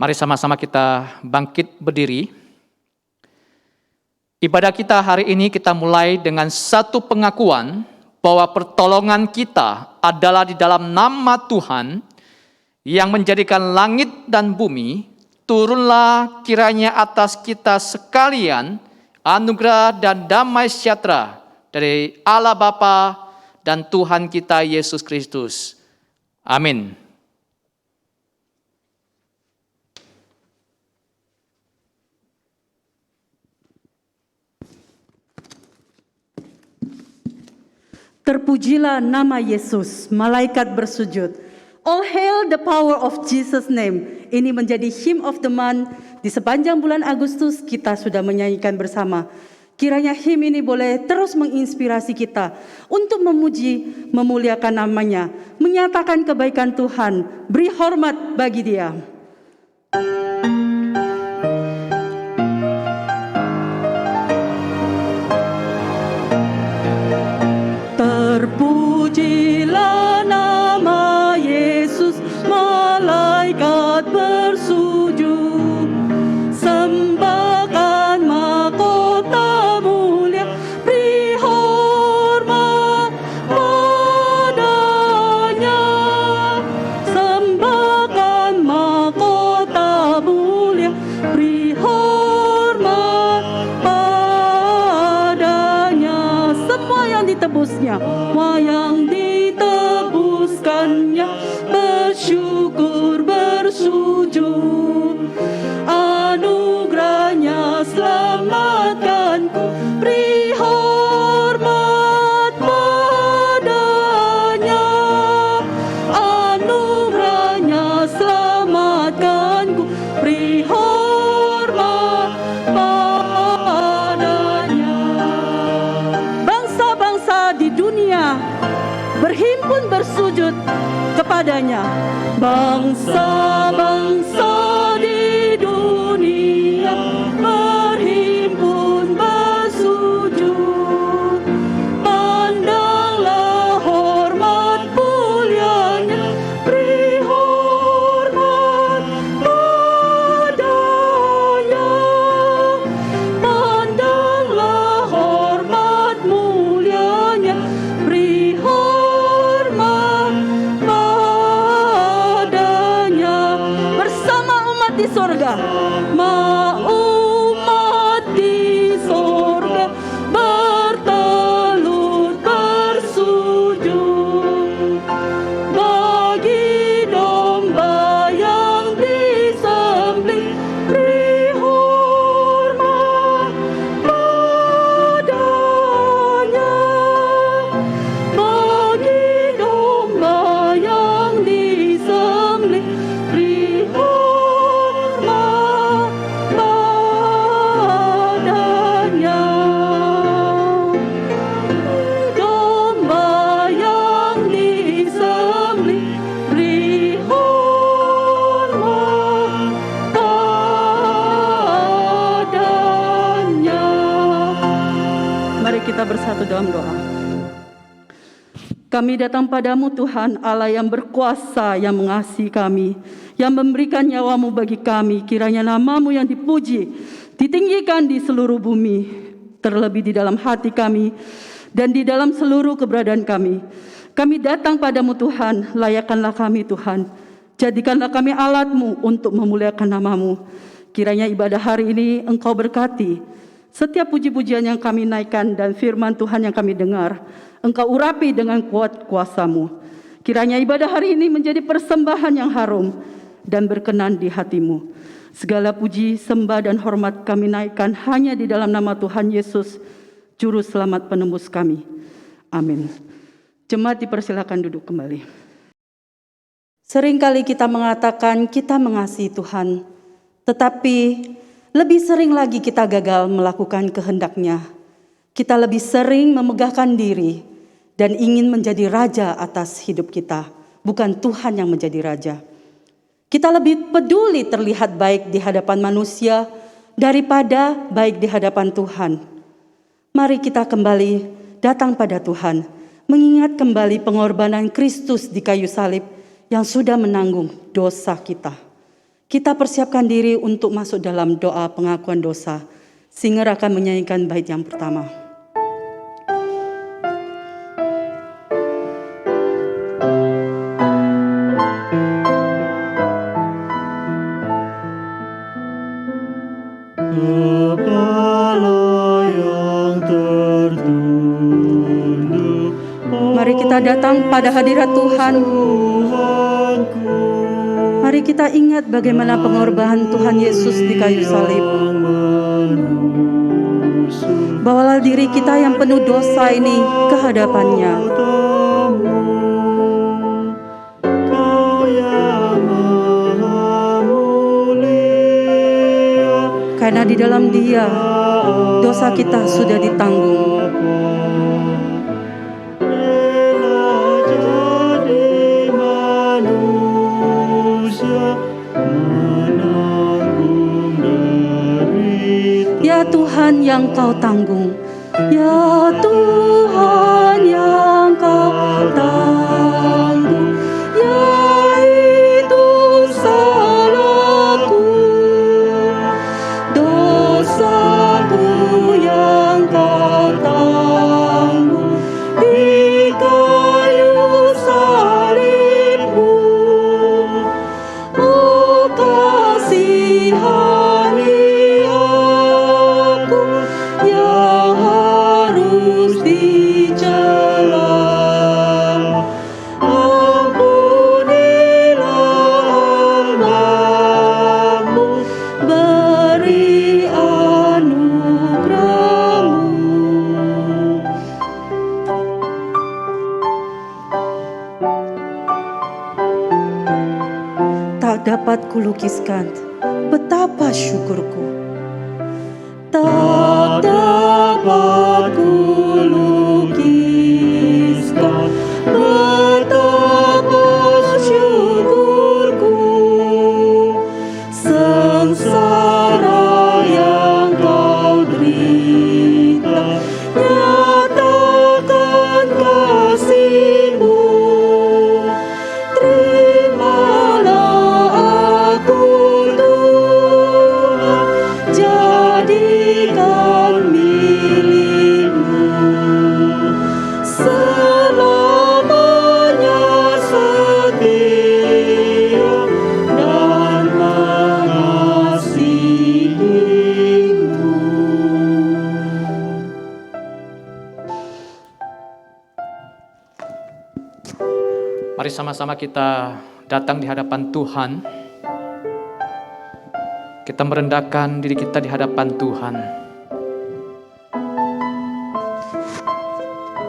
Mari sama-sama kita bangkit berdiri. Ibadah kita hari ini kita mulai dengan satu pengakuan bahwa pertolongan kita adalah di dalam nama Tuhan yang menjadikan langit dan bumi. Turunlah kiranya atas kita sekalian anugerah dan damai sejahtera dari Allah Bapa dan Tuhan kita Yesus Kristus. Amin. Terpujilah nama Yesus, malaikat bersujud. All hail the power of Jesus' name. Ini menjadi hymn of the month. Di sepanjang bulan Agustus kita sudah menyanyikan bersama. Kiranya hymn ini boleh terus menginspirasi kita untuk memuji, memuliakan namanya, menyatakan kebaikan Tuhan, beri hormat bagi Dia. Terpujilah nama Yesus, malaikat bersujud. Sembahkan mahkota mulia, beri hormat padanya. Sembahkan mahkota mulia, beri hormat padanya. Semua yang ditebusnya, semua yang ditebuskannya, bersyukur bersujud. Anugerahnya selamatkanku, beri hormat padanya. Anugerahnya selamatkanku, beri hormat padanya. Bangsa-bangsa di dunia berhimpun bersujud kepadanya. Bangsa-bangsa di dunia berhimpun bersujud. Pandanglah hormat mulianya, beri hormat padanya. Pandanglah hormat mulianya, beri hormat padanya. Bersama umat di sorga, umat di sorga bertelut bersujud bagi domba yang disembelih, beri hormat padanya. Bagi domba yang disembelih, beri hormat padanya. Domba yang disembelih, beri hormat padanya. Mari kita bersatu dalam doa. Kami datang padamu Tuhan Allah yang berkuasa, yang mengasihi kami, yang memberikan nyawamu bagi kami. Kiranya namamu yang dipuji, ditinggikan di seluruh bumi, terlebih di dalam hati kami dan di dalam seluruh keberadaan kami. Kami datang padamu Tuhan, layakkanlah kami Tuhan. Jadikanlah kami alatmu untuk memuliakan namamu. Kiranya ibadah hari ini Engkau berkati. Setiap puji-pujian yang kami naikkan dan firman Tuhan yang kami dengar, Engkau urapi dengan kuat kuasa-Mu. Kiranya ibadah hari ini menjadi persembahan yang harum dan berkenan di hati-Mu. Segala puji, sembah dan hormat kami naikkan hanya di dalam nama Tuhan Yesus, Juru Selamat penembus kami. Amin. Jemaat dipersilakan duduk kembali. Seringkali kita mengatakan kita mengasihi Tuhan, tetapi lebih sering lagi kita gagal melakukan kehendak-Nya. Kita lebih sering memegahkan diri dan ingin menjadi raja atas hidup kita, bukan Tuhan yang menjadi raja. Kita lebih peduli terlihat baik di hadapan manusia daripada baik di hadapan Tuhan. Mari kita kembali datang pada Tuhan, mengingat kembali pengorbanan Kristus di kayu salib yang sudah menanggung dosa kita. Kita persiapkan diri untuk masuk dalam doa pengakuan dosa. Singer akan menyanyikan bait yang pertama. Mari kita datang pada hadirat Tuhan. Mari kita ingat bagaimana pengorbanan Tuhan Yesus di kayu salib. Bawalah diri kita yang penuh dosa ini ke hadapan-Nya. Karena di dalam Dia, dosa kita sudah ditanggung. Ya Tuhan yang Kau tanggung, ya Tuhan yang Kau tanggung, yaitu salahku, dosaku yang Kau tanggung di kayu salibmu. Oh kasihani yang harus dicela. Ampunilah hambamu, beri anugerah-Mu. Tak dapat kulukiskan betapa syukurku. Tak dapat kulukiskan betapa syukurku. Sengsara yang Kau derita, nyatakan kasih-Mu. Terimalah aku Tuhan, jadikan milik-Mu. Selamanya setia dan mengasihi-Mu. Mari sama-sama kita datang di hadapan Tuhan. Kita merendahkan diri kita di hadapan Tuhan.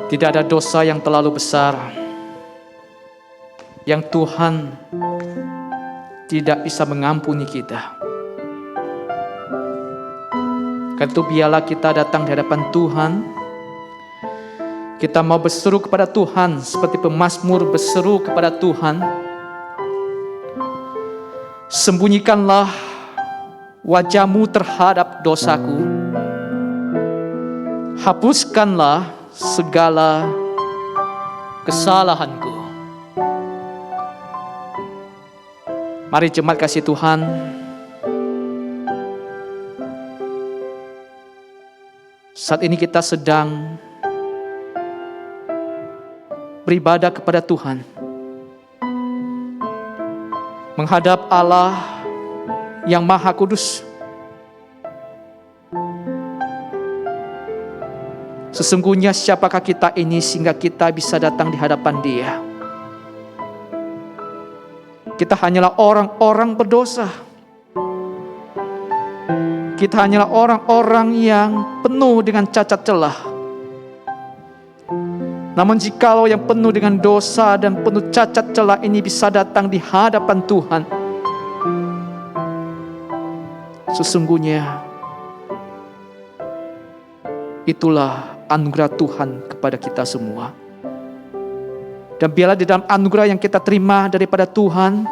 Tidak ada dosa yang terlalu besar yang Tuhan tidak bisa mengampuni kita. Karena itu biarlah kita datang di hadapan Tuhan. Kita mau berseru kepada Tuhan seperti pemazmur berseru kepada Tuhan. Sembunyikanlah wajah-Mu terhadap dosaku. Hapuskanlah segala kesalahanku. Mari jemaat kasih Tuhan, saat ini kita sedang beribadah kepada Tuhan, menghadap Allah yang Maha Kudus. Sesungguhnya siapakah kita ini sehingga kita bisa datang di hadapan Dia? Kita hanyalah orang-orang berdosa. Kita hanyalah orang-orang yang penuh dengan cacat celah. Namun jikalau yang penuh dengan dosa dan penuh cacat celah ini bisa datang di hadapan Tuhan, sesungguhnya itulah anugerah Tuhan kepada kita semua. Dan biarlah di dalam anugerah yang kita terima daripada Tuhan,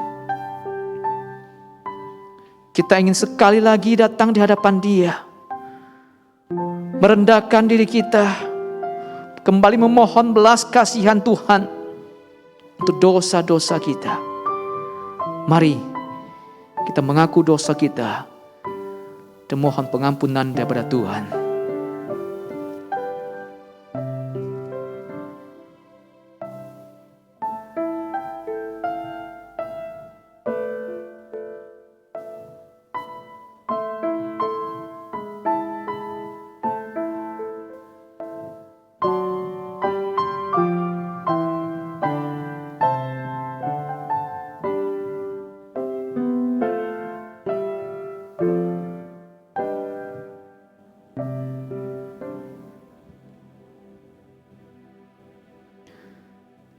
kita ingin sekali lagi datang di hadapan Dia, merendahkan diri kita, kembali memohon belas kasihan Tuhan untuk dosa-dosa kita. Mari kita mengaku dosa kita dan mohon pengampunan daripada Tuhan.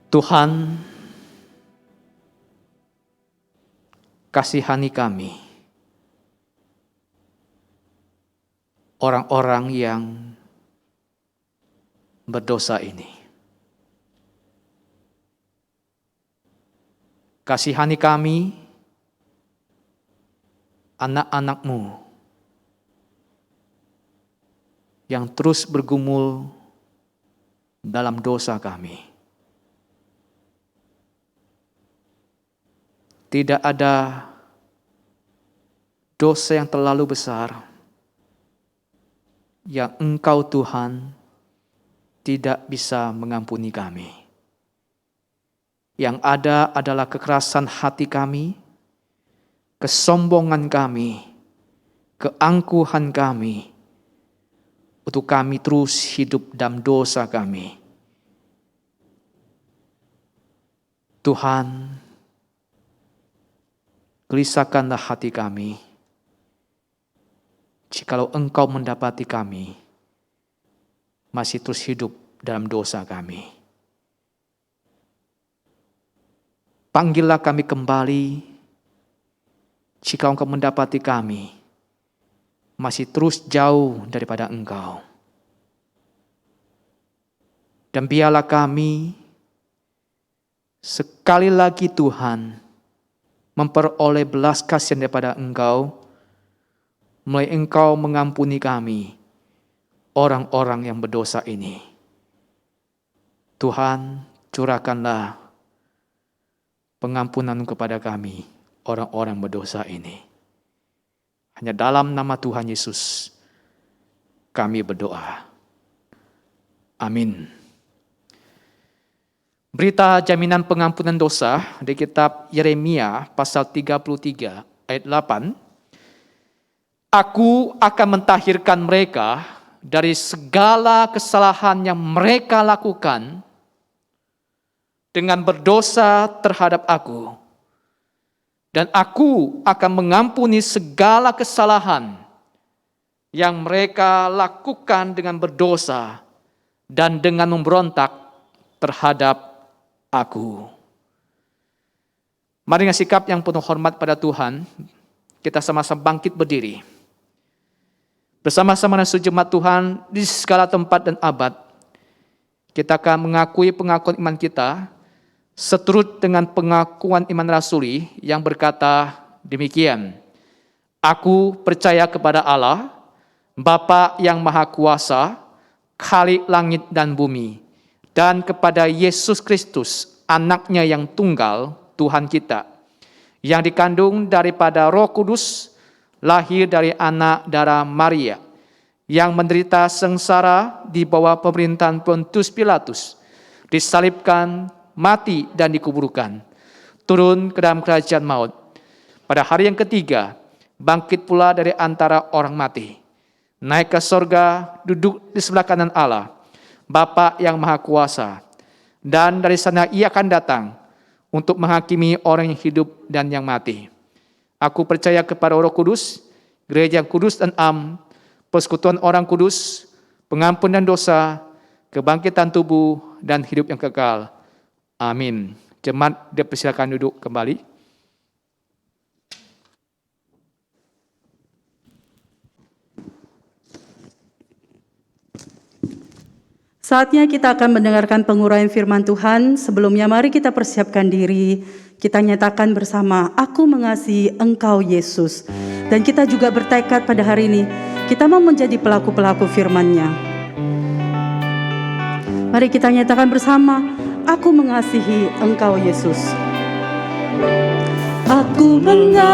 Tuhan, kasihani kami, orang-orang yang berdosa ini. Kasihani kami, anak-anak-Mu yang terus bergumul dalam dosa kami. Tidak ada dosa yang terlalu besar yang Engkau Tuhan tidak bisa mengampuni kami. Yang ada adalah kekerasan hati kami, kesombongan kami, keangkuhan kami, untuk kami terus hidup dalam dosa kami. Tuhan, gelisahkanlah hati kami, jikalau Engkau mendapati kami masih terus hidup dalam dosa kami. Panggillah kami kembali, jika Engkau mendapati kami masih terus jauh daripada Engkau. Dan biarlah kami sekali lagi Tuhan memperoleh belas kasihan daripada Engkau, mulai Engkau mengampuni kami, orang-orang yang berdosa ini. Tuhan, curahkanlah pengampunan kepada kami, orang-orang berdosa ini. Hanya dalam nama Tuhan Yesus, kami berdoa. Amin. Berita jaminan pengampunan dosa di kitab Yeremia pasal 33 ayat 8. Aku akan mentahirkan mereka dari segala kesalahan yang mereka lakukan dengan berdosa terhadap aku. Dan aku akan mengampuni segala kesalahan yang mereka lakukan dengan berdosa dan dengan memberontak terhadap aku. Mari dengan sikap yang penuh hormat pada Tuhan, kita sama-sama bangkit berdiri. Bersama-sama dengan sejemaat Tuhan di segala tempat dan abad, kita akan mengakui pengakuan iman kita seturut dengan pengakuan iman rasuli yang berkata demikian. Aku percaya kepada Allah, Bapa yang Maha Kuasa, Khalik langit dan bumi, dan kepada Yesus Kristus, anaknya yang tunggal, Tuhan kita, yang dikandung daripada Roh Kudus, lahir dari anak darah Maria, yang menderita sengsara di bawah pemerintahan Pontius Pilatus, disalibkan, mati dan dikuburkan, turun ke dalam kerajaan maut. Pada hari yang ketiga, bangkit pula dari antara orang mati, naik ke sorga, duduk di sebelah kanan Allah, Bapa yang Maha Kuasa, dan dari sana Ia akan datang untuk menghakimi orang yang hidup dan yang mati. Aku percaya kepada Roh Kudus, gereja yang kudus dan am, persekutuan orang kudus, pengampunan dosa, kebangkitan tubuh, dan hidup yang kekal. Amin. Jemaat dipersilakan duduk kembali. Saatnya kita akan mendengarkan penguraian firman Tuhan. Sebelumnya mari kita persiapkan diri. Kita nyatakan bersama, aku mengasihi Engkau Yesus. Dan kita juga bertekad pada hari ini, kita mau menjadi pelaku-pelaku firman-Nya. Mari kita nyatakan bersama, aku mengasihi Engkau Yesus. Aku mengasihi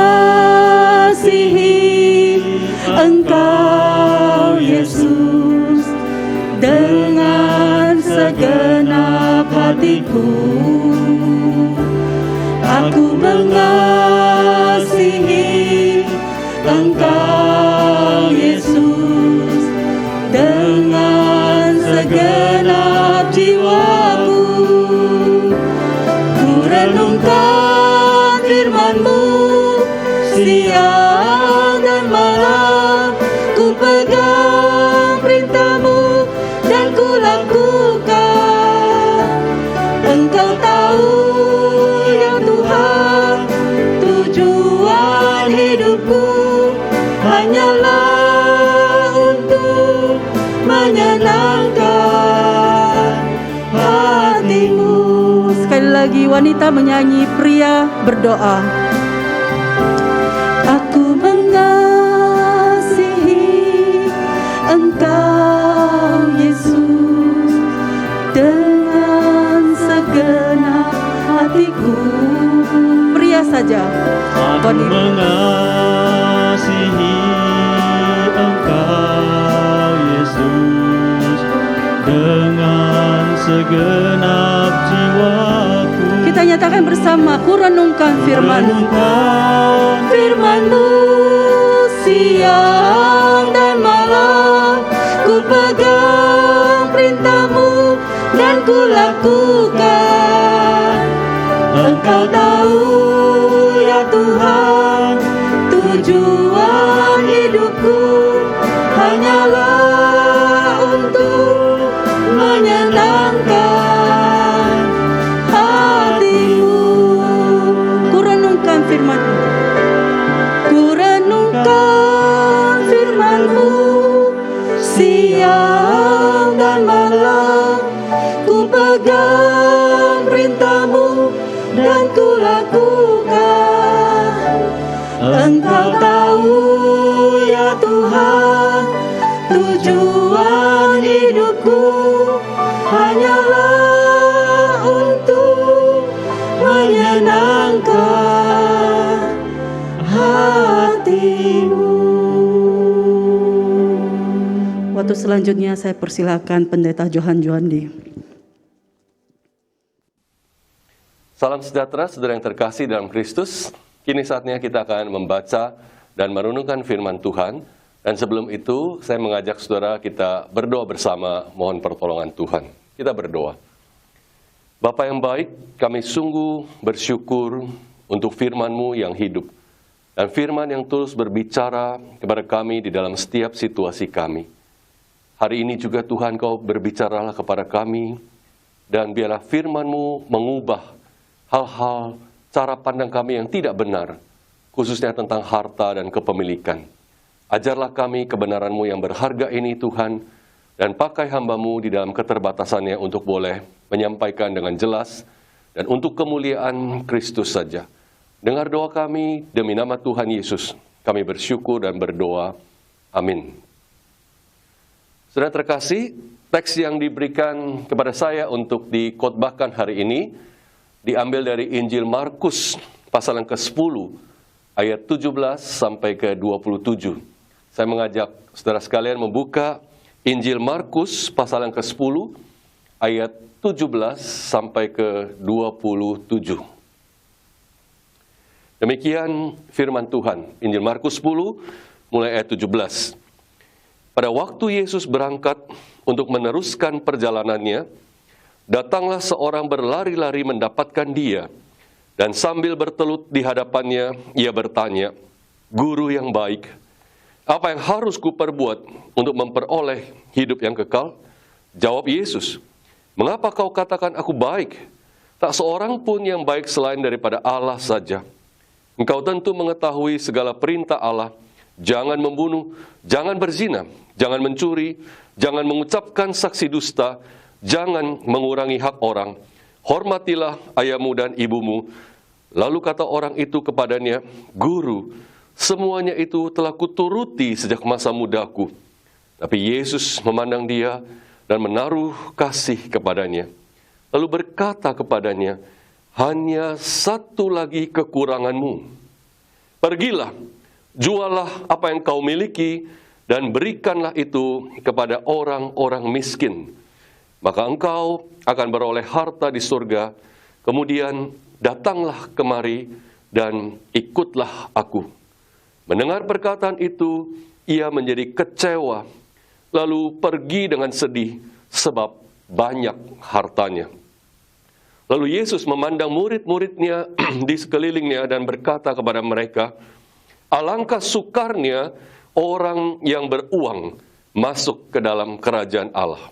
Engkau Yesus dengan segenap hatiku. Aku mengasihi Engkau Yesus dengan segenap jiwaku. Ku renungkan firman-Mu siang dan malam, ku pegang perintah-Mu dan ku lakukan. Engkau tahu ya Tuhan, tujuan hidupku hanyalah untuk menyenangkan hati-Mu. Sekali lagi wanita menyanyi, pria berdoa. Aku mengasihi Engkau Yesus dengan segenap hatiku. Pria saja. Aku mengasihi Engkau Yesus dengan segenap jiwaku. Kita nyatakan bersama, ku renungkan firman-Mu. Firman-Mu siang dan malam, ku pegang perintah-Mu dan ku lakukan. Engkau tahu ya Tuhan, tujuan hidupku hanyalah untuk menyenangkan hati-Mu. Ku renungkan firman-Mu. Ku renungkan firman-Mu siang dan malam, ku pegang perintah-Mu dan ku lakukan. Engkau tahu ya Tuhan, tujuan hidupku hanyalah untuk menyenangkan hati-Mu. Waktu selanjutnya saya persilakan Pendeta Johan Juandi. Salam sejahtera saudara yang terkasih dalam Kristus. Kini saatnya kita akan membaca dan merenungkan firman Tuhan. Dan sebelum itu saya mengajak saudara kita berdoa bersama, mohon pertolongan Tuhan. Kita berdoa. Bapa yang baik, kami sungguh bersyukur untuk firman-Mu yang hidup. Dan firman yang terus berbicara kepada kami di dalam setiap situasi kami. Hari ini juga Tuhan, Kau berbicaralah kepada kami. Dan biarlah firman-Mu mengubah hal-hal cara pandang kami yang tidak benar, khususnya tentang harta dan kepemilikan. Ajarlah kami kebenaran-Mu yang berharga ini Tuhan, dan pakai hamba-Mu di dalam keterbatasannya untuk boleh menyampaikan dengan jelas, dan untuk kemuliaan Kristus saja. Dengar doa kami demi nama Tuhan Yesus, kami bersyukur dan berdoa. Amin. Saudara terkasih, teks yang diberikan kepada saya untuk dikhotbahkan hari ini diambil dari Injil Markus pasal yang ke-10 ayat 17 sampai ke 27. Saya mengajak saudara sekalian membuka Injil Markus pasal yang ke-10 ayat 17 sampai ke 27. Demikian firman Tuhan, Injil Markus 10 mulai ayat 17. Pada waktu Yesus berangkat untuk meneruskan perjalanannya, datanglah seorang berlari-lari mendapatkan dia, dan sambil bertelut di hadapannya, ia bertanya, "Guru yang baik, apa yang harus kuperbuat untuk memperoleh hidup yang kekal?" Jawab Yesus, "Mengapa kau katakan aku baik? Tak seorang pun yang baik selain daripada Allah saja. Engkau tentu mengetahui segala perintah Allah, jangan membunuh, jangan berzina, jangan mencuri, jangan mengucapkan saksi dusta, jangan mengurangi hak orang, hormatilah ayahmu dan ibumu." Lalu kata orang itu kepadanya, "Guru, semuanya itu telah kuturuti sejak masa mudaku." Tapi Yesus memandang dia dan menaruh kasih kepadanya. Lalu berkata kepadanya, hanya satu lagi kekuranganmu. Pergilah, jualah apa yang kau miliki, dan berikanlah itu kepada orang-orang miskin. Maka engkau akan beroleh harta di surga. Kemudian datanglah kemari dan ikutlah aku. Mendengar perkataan itu, ia menjadi kecewa, lalu pergi dengan sedih sebab banyak hartanya. Lalu Yesus memandang murid-muridnya di sekelilingnya dan berkata kepada mereka, alangkah sukarnya orang yang beruang masuk ke dalam kerajaan Allah.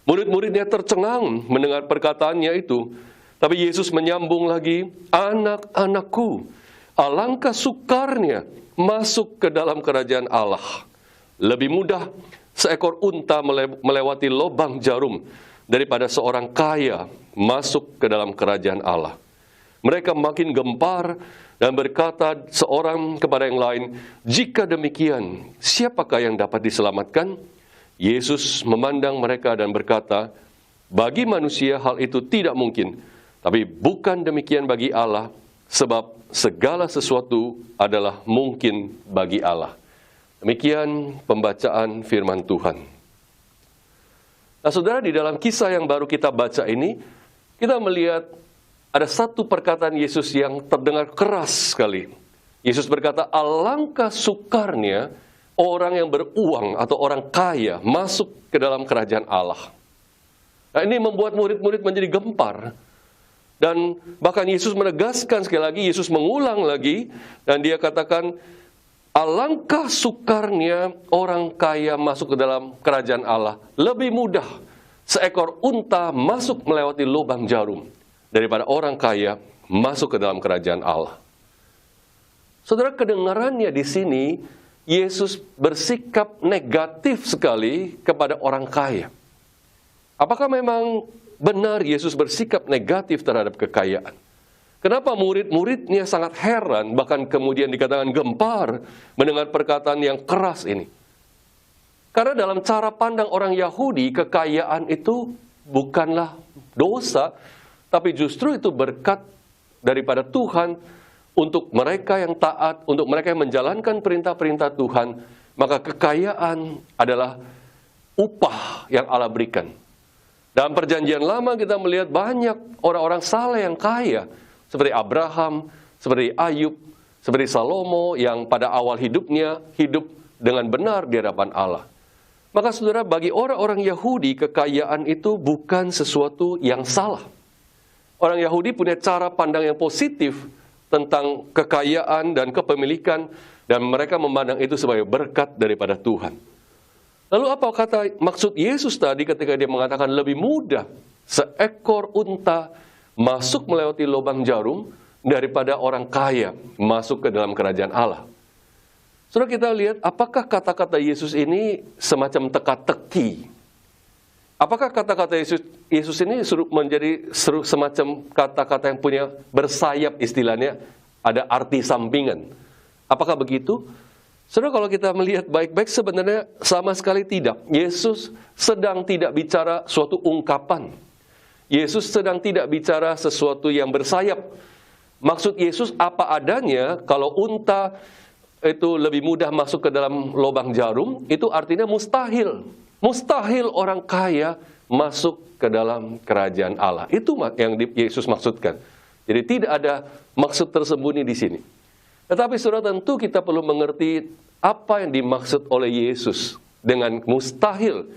Murid-muridnya tercengang mendengar perkataannya itu, tapi Yesus menyambung lagi, anak-anakku, alangkah sukarnya masuk ke dalam kerajaan Allah. Lebih mudah seekor unta melewati lubang jarum daripada seorang kaya masuk ke dalam kerajaan Allah. Mereka makin gempar dan berkata seorang kepada yang lain, jika demikian, siapakah yang dapat diselamatkan? Yesus memandang mereka dan berkata, bagi manusia hal itu tidak mungkin, tapi bukan demikian bagi Allah, sebab segala sesuatu adalah mungkin bagi Allah. Demikian pembacaan firman Tuhan. Nah, saudara, di dalam kisah yang baru kita baca ini, kita melihat ada satu perkataan Yesus yang terdengar keras sekali. Yesus berkata, alangkah sukarnya orang yang beruang atau orang kaya masuk ke dalam kerajaan Allah. Nah, ini membuat murid-murid menjadi gempar. Dan bahkan Yesus menegaskan sekali lagi, Yesus mengulang lagi, dan dia katakan, alangkah sukarnya orang kaya masuk ke dalam kerajaan Allah. Lebih mudah seekor unta masuk melewati lubang jarum daripada orang kaya masuk ke dalam kerajaan Allah. Saudara, kedengarannya di sini, Yesus bersikap negatif sekali kepada orang kaya. Apakah memang benar Yesus bersikap negatif terhadap kekayaan? Kenapa murid-muridnya sangat heran, bahkan kemudian dikatakan gempar mendengar perkataan yang keras ini? Karena dalam cara pandang orang Yahudi, kekayaan itu bukanlah dosa, tapi justru itu berkat daripada Tuhan untuk mereka yang taat, untuk mereka yang menjalankan perintah-perintah Tuhan. Maka kekayaan adalah upah yang Allah berikan. Dalam perjanjian lama kita melihat banyak orang-orang saleh yang kaya, seperti Abraham, seperti Ayub, seperti Salomo yang pada awal hidupnya hidup dengan benar di hadapan Allah. Maka saudara, bagi orang-orang Yahudi, kekayaan itu bukan sesuatu yang salah. Orang Yahudi punya cara pandang yang positif tentang kekayaan dan kepemilikan, dan mereka memandang itu sebagai berkat daripada Tuhan. Lalu apa maksud Yesus tadi ketika dia mengatakan lebih mudah seekor unta masuk melewati lubang jarum daripada orang kaya masuk ke dalam kerajaan Allah? Saudara, kita lihat apakah kata-kata Yesus ini semacam teka-teki? Apakah kata-kata Yesus ini menjadi semacam kata-kata yang punya bersayap, istilahnya ada arti sampingan? Apakah begitu? Saudara, kalau kita melihat baik-baik sebenarnya sama sekali tidak. Yesus sedang tidak bicara suatu ungkapan. Yesus sedang tidak bicara sesuatu yang bersayap. Maksud Yesus apa adanya. Kalau unta itu lebih mudah masuk ke dalam lubang jarum, itu artinya mustahil. Mustahil orang kaya masuk ke dalam kerajaan Allah. Itu yang Yesus maksudkan. Jadi tidak ada maksud tersembunyi di sini. Tetapi saudara, tentu kita perlu mengerti apa yang dimaksud oleh Yesus dengan mustahil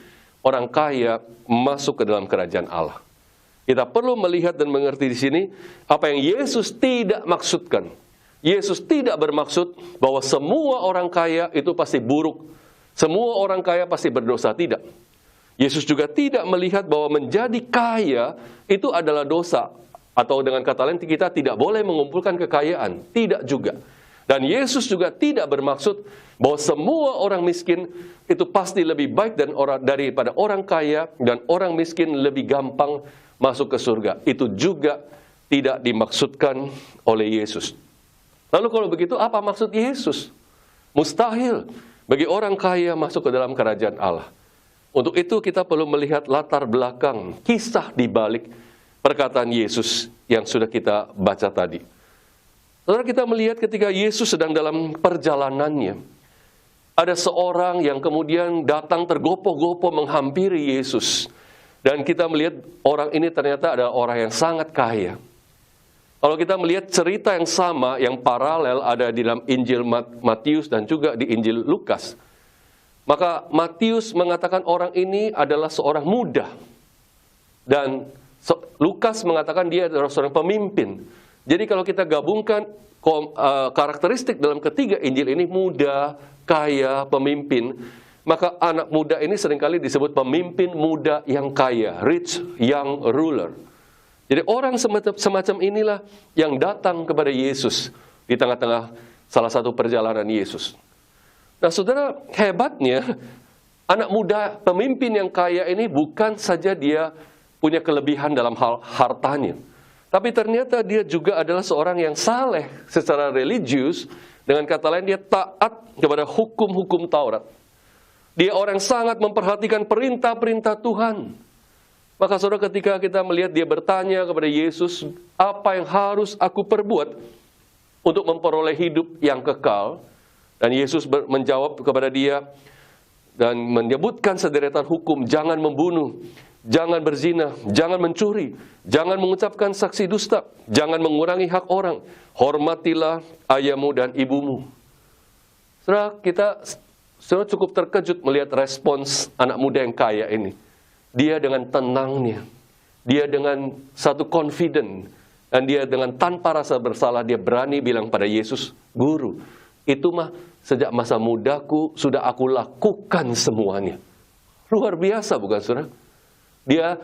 orang kaya masuk ke dalam kerajaan Allah. Kita perlu melihat dan mengerti di sini apa yang Yesus tidak maksudkan. Yesus tidak bermaksud bahwa semua orang kaya itu pasti buruk. Semua orang kaya pasti berdosa, tidak. Yesus juga tidak melihat bahwa menjadi kaya itu adalah dosa. Atau dengan kata lain, kita tidak boleh mengumpulkan kekayaan. Tidak juga. Dan Yesus juga tidak bermaksud bahwa semua orang miskin itu pasti lebih baik daripada orang kaya, dan orang miskin lebih gampang masuk ke surga. Itu juga tidak dimaksudkan oleh Yesus. Lalu kalau begitu, apa maksud Yesus? Mustahil bagi orang kaya masuk ke dalam kerajaan Allah. Untuk itu kita perlu melihat latar belakang, kisah di balik perkataan Yesus yang sudah kita baca tadi. Saudara, kita melihat ketika Yesus sedang dalam perjalanannya, ada seorang yang kemudian datang tergopoh-gopoh menghampiri Yesus. Dan kita melihat orang ini ternyata adalah orang yang sangat kaya. Kalau kita melihat cerita yang sama, yang paralel ada di dalam Injil Matius dan juga di Injil Lukas. Maka Matius mengatakan orang ini adalah seorang muda. Dan Lukas mengatakan dia adalah seorang pemimpin. Jadi kalau kita gabungkan karakteristik dalam ketiga Injil ini, muda, kaya, pemimpin, maka anak muda ini seringkali disebut pemimpin muda yang kaya, rich young ruler. Jadi orang semacam inilah yang datang kepada Yesus di tengah-tengah salah satu perjalanan Yesus. Nah, saudara, hebatnya anak muda pemimpin yang kaya ini bukan saja dia punya kelebihan dalam hal hartanya, tapi ternyata dia juga adalah seorang yang saleh secara religius. Dengan kata lain, dia taat kepada hukum-hukum Taurat. Dia orang sangat memperhatikan perintah-perintah Tuhan. Maka saudara, ketika kita melihat dia bertanya kepada Yesus, apa yang harus aku perbuat untuk memperoleh hidup yang kekal? Dan Yesus menjawab kepada dia dan menyebutkan sederetan hukum, jangan membunuh, jangan berzina, jangan mencuri, jangan mengucapkan saksi dusta, jangan mengurangi hak orang, hormatilah ayahmu dan ibumu. Saudara, kita cukup terkejut melihat respons anak muda yang kaya ini. Dia dengan tenangnya, dia dengan satu confident, dan dia dengan tanpa rasa bersalah, dia berani bilang pada Yesus, Guru, itu mah sejak masa mudaku sudah aku lakukan semuanya. Luar biasa, bukan saudara? Dia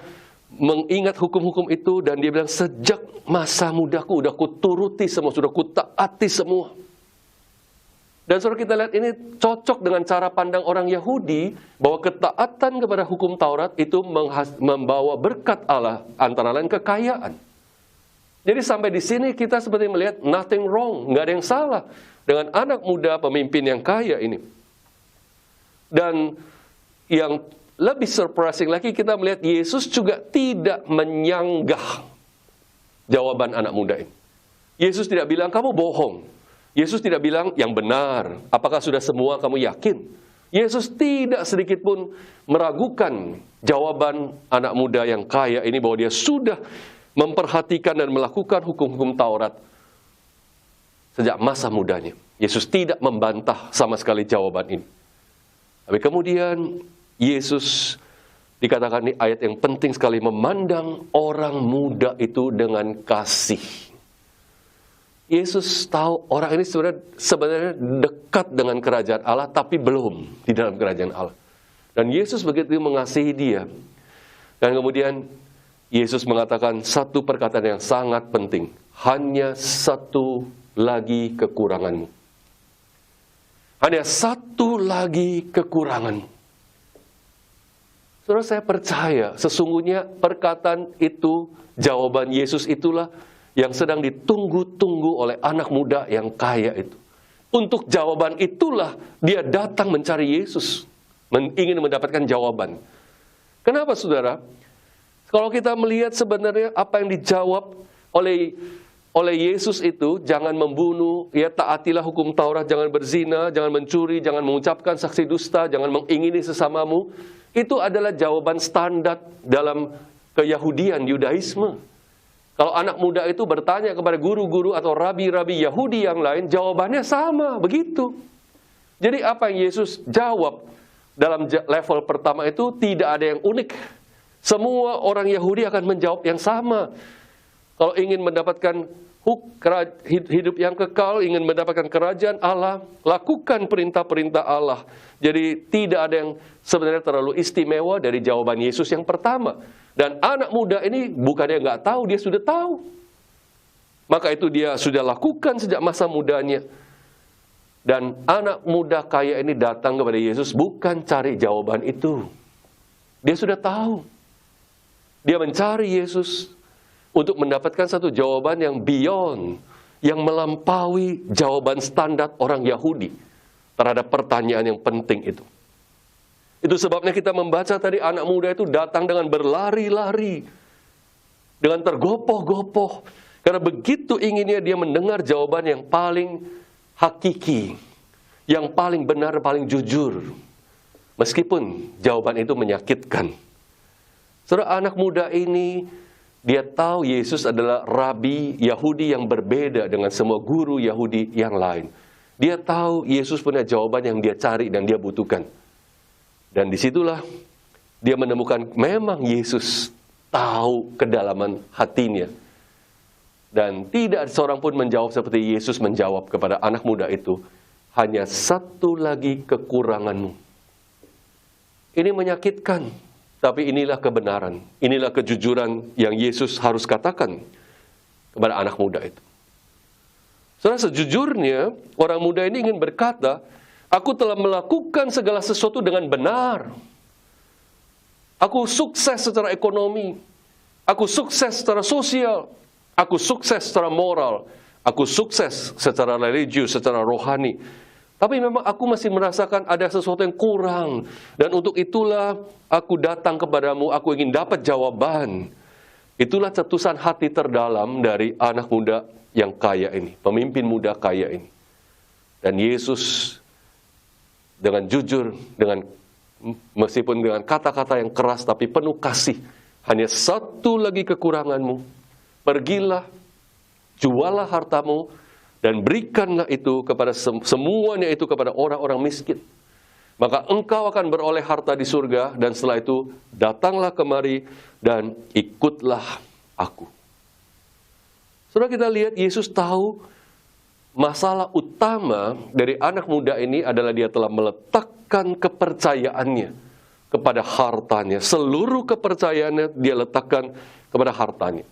mengingat hukum-hukum itu dan dia bilang, sejak masa mudaku udah kuturuti semua, sudah kutaati semua. Dan saudara, kita lihat ini cocok dengan cara pandang orang Yahudi bahwa ketaatan kepada hukum Taurat itu membawa berkat Allah, antara lain kekayaan. Jadi sampai di sini kita seperti melihat nothing wrong, nggak ada yang salah dengan anak muda pemimpin yang kaya ini. Dan yang lebih surprising lagi, kita melihat Yesus juga tidak menyanggah jawaban anak muda ini. Yesus tidak bilang, kamu bohong. Yesus tidak bilang, yang benar, apakah sudah semua kamu yakin? Yesus tidak sedikit pun meragukan jawaban anak muda yang kaya ini bahwa dia sudah memperhatikan dan melakukan hukum-hukum Taurat sejak masa mudanya. Yesus tidak membantah sama sekali jawaban ini. Tapi kemudian Yesus dikatakan di ayat yang penting sekali, memandang orang muda itu dengan kasih. Yesus tahu orang ini sebenarnya dekat dengan kerajaan Allah, tapi belum di dalam kerajaan Allah. Dan Yesus begitu mengasihi dia. Dan kemudian Yesus mengatakan satu perkataan yang sangat penting. Hanya satu lagi kekuranganmu. Hanya satu lagi kekuranganmu. Saudara, saya percaya sesungguhnya perkataan itu, jawaban Yesus itulah yang sedang ditunggu-tunggu oleh anak muda yang kaya itu. Untuk jawaban itulah dia datang mencari Yesus, ingin mendapatkan jawaban. Kenapa, saudara? Kalau kita melihat sebenarnya apa yang dijawab oleh Yesus itu, jangan membunuh, ya taatilah hukum Taurat, jangan berzina, jangan mencuri, jangan mengucapkan saksi dusta, jangan mengingini sesamamu. Itu adalah jawaban standar dalam keyahudian, Yudaisme. Kalau anak muda itu bertanya kepada guru-guru atau rabi-rabi Yahudi yang lain, jawabannya sama, begitu. Jadi apa yang Yesus jawab dalam level pertama itu tidak ada yang unik. Semua orang Yahudi akan menjawab yang sama. Kalau ingin mendapatkan hidup yang kekal, ingin mendapatkan kerajaan Allah, lakukan perintah-perintah Allah. Jadi tidak ada yang sebenarnya terlalu istimewa dari jawaban Yesus yang pertama. Dan anak muda ini bukannya nggak tahu, dia sudah tahu. Maka itu dia sudah lakukan sejak masa mudanya. Dan anak muda kaya ini datang kepada Yesus bukan cari jawaban itu. Dia sudah tahu. Dia mencari Yesus untuk mendapatkan satu jawaban yang beyond, yang melampaui jawaban standar orang Yahudi terhadap pertanyaan yang penting itu. Itu sebabnya kita membaca tadi anak muda itu datang dengan berlari-lari. dengan tergopoh-gopoh. Karena begitu inginnya dia mendengar jawaban yang paling hakiki, yang paling benar, paling jujur. Meskipun jawaban itu menyakitkan. Saudara, anak muda ini, dia tahu Yesus adalah rabi Yahudi yang berbeda dengan semua guru Yahudi yang lain. Dia tahu Yesus punya jawaban yang dia cari dan dia butuhkan. Dan disitulah dia menemukan memang Yesus tahu kedalaman hatinya. Dan tidak seorang pun menjawab seperti Yesus menjawab kepada anak muda itu. Hanya satu lagi kekuranganmu. Ini menyakitkan. Tapi inilah kebenaran. Inilah kejujuran yang Yesus harus katakan kepada anak muda itu. Saudara, sejujurnya orang muda ini ingin berkata, aku telah melakukan segala sesuatu dengan benar. Aku sukses secara ekonomi. Aku sukses secara sosial. Aku sukses secara moral. Aku sukses secara religius, secara rohani. Tapi memang aku masih merasakan ada sesuatu yang kurang. Dan untuk itulah aku datang kepadamu, aku ingin dapat jawaban. Itulah cetusan hati terdalam dari anak muda yang kaya ini, pemimpin muda kaya ini. Dan Yesus dengan jujur, meskipun dengan kata-kata yang keras tapi penuh kasih, hanya satu lagi kekuranganmu, pergilah, jualah hartamu, dan berikanlah itu kepada semuanya itu kepada orang-orang miskin. Maka engkau akan beroleh harta di surga, dan setelah itu datanglah kemari dan ikutlah aku. Saudara, kita lihat Yesus tahu masalah utama dari anak muda ini adalah dia telah meletakkan kepercayaannya kepada hartanya. Seluruh kepercayaannya dia letakkan kepada hartanya.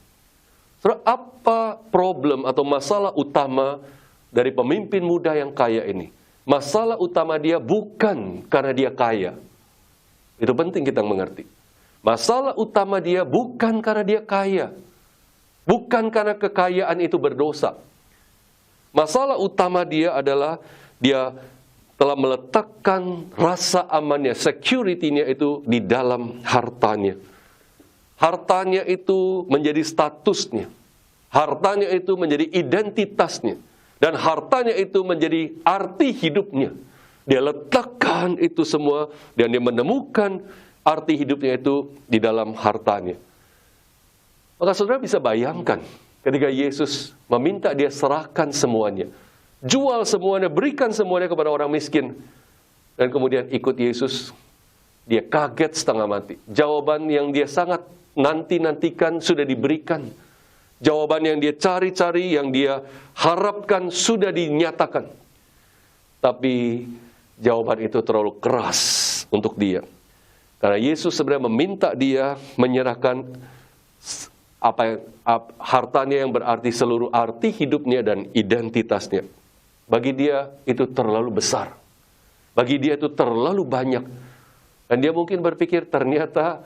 Saudara, apa problem atau masalah utama dari pemimpin muda yang kaya ini? Masalah utama dia bukan karena dia kaya. Itu penting kita mengerti. Masalah utama dia bukan karena dia kaya. Bukan karena kekayaan itu berdosa. Masalah utama dia adalah dia telah meletakkan rasa amannya, security-nya itu di dalam hartanya. Hartanya itu menjadi statusnya. Hartanya itu menjadi identitasnya. Dan hartanya itu menjadi arti hidupnya. Dia letakkan itu semua dan dia menemukan arti hidupnya itu di dalam hartanya. Maka saudara bisa bayangkan ketika Yesus meminta dia serahkan semuanya. Jual semuanya, berikan semuanya kepada orang miskin. Dan kemudian ikut Yesus. Dia kaget setengah mati. Jawaban yang dia sangat nanti-nantikan sudah diberikan. Jawaban yang dia cari-cari, yang dia harapkan sudah dinyatakan. Tapi jawaban itu terlalu keras untuk dia. Karena Yesus sebenarnya meminta dia menyerahkan hartanya yang berarti seluruh arti hidupnya dan identitasnya. Bagi dia itu terlalu besar. Bagi dia itu terlalu banyak. Dan dia mungkin berpikir ternyata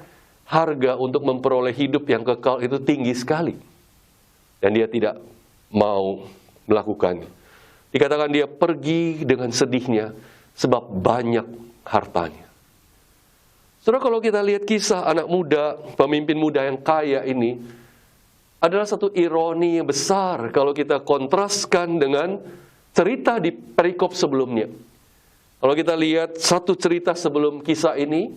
harga untuk memperoleh hidup yang kekal itu tinggi sekali. Dan dia tidak mau melakukannya. Dikatakan dia pergi dengan sedihnya sebab banyak hartanya. Saudara, kalau kita lihat kisah anak muda, pemimpin muda yang kaya ini, adalah satu ironi yang besar kalau kita kontraskan dengan cerita di perikop sebelumnya. Kalau kita lihat satu cerita sebelum kisah ini,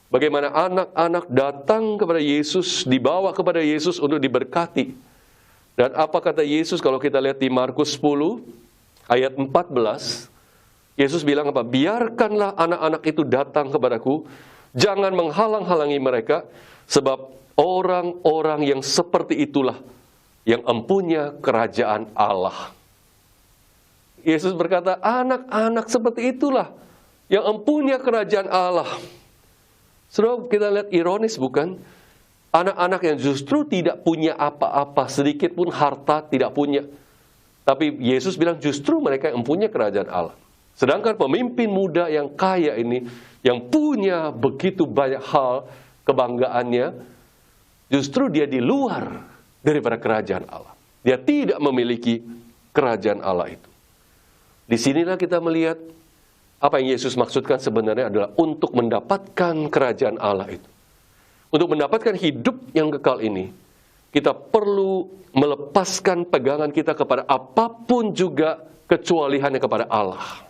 bagaimana anak-anak datang kepada Yesus, dibawa kepada Yesus untuk diberkati. Dan apa kata Yesus kalau kita lihat di Markus 10 ayat 14, Yesus bilang apa? Biarkanlah anak-anak itu datang kepadaku, jangan menghalang-halangi mereka, sebab orang-orang yang seperti itulah yang empunya kerajaan Allah. Yesus berkata, anak-anak seperti itulah yang empunya kerajaan Allah. Saudara, kita lihat ironis bukan? Anak-anak yang justru tidak punya apa-apa, sedikit pun harta tidak punya. Tapi Yesus bilang justru mereka yang empunya kerajaan Allah. Sedangkan pemimpin muda yang kaya ini, yang punya begitu banyak hal kebanggaannya, justru dia di luar daripada kerajaan Allah. Dia tidak memiliki kerajaan Allah itu. Disinilah kita melihat apa yang Yesus maksudkan sebenarnya adalah untuk mendapatkan kerajaan Allah itu. Untuk mendapatkan hidup yang kekal ini, kita perlu melepaskan pegangan kita kepada apapun juga kecuali hanya kepada Allah.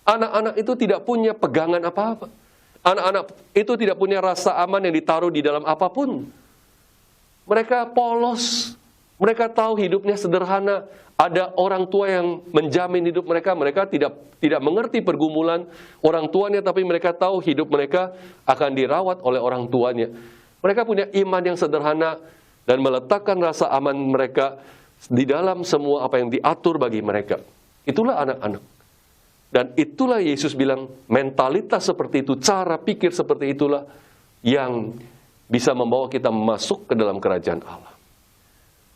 Anak-anak itu tidak punya pegangan apa-apa. Anak-anak itu tidak punya rasa aman yang ditaruh di dalam apapun. Mereka polos. Mereka tahu hidupnya sederhana. Ada orang tua yang menjamin hidup mereka. Mereka tidak mengerti pergumulan orang tuanya, tapi mereka tahu hidup mereka akan dirawat oleh orang tuanya. Mereka punya iman yang sederhana dan meletakkan rasa aman mereka di dalam semua apa yang diatur bagi mereka. Itulah anak-anak. Dan itulah Yesus bilang, mentalitas seperti itu, cara pikir seperti itulah yang bisa membawa kita masuk ke dalam kerajaan Allah.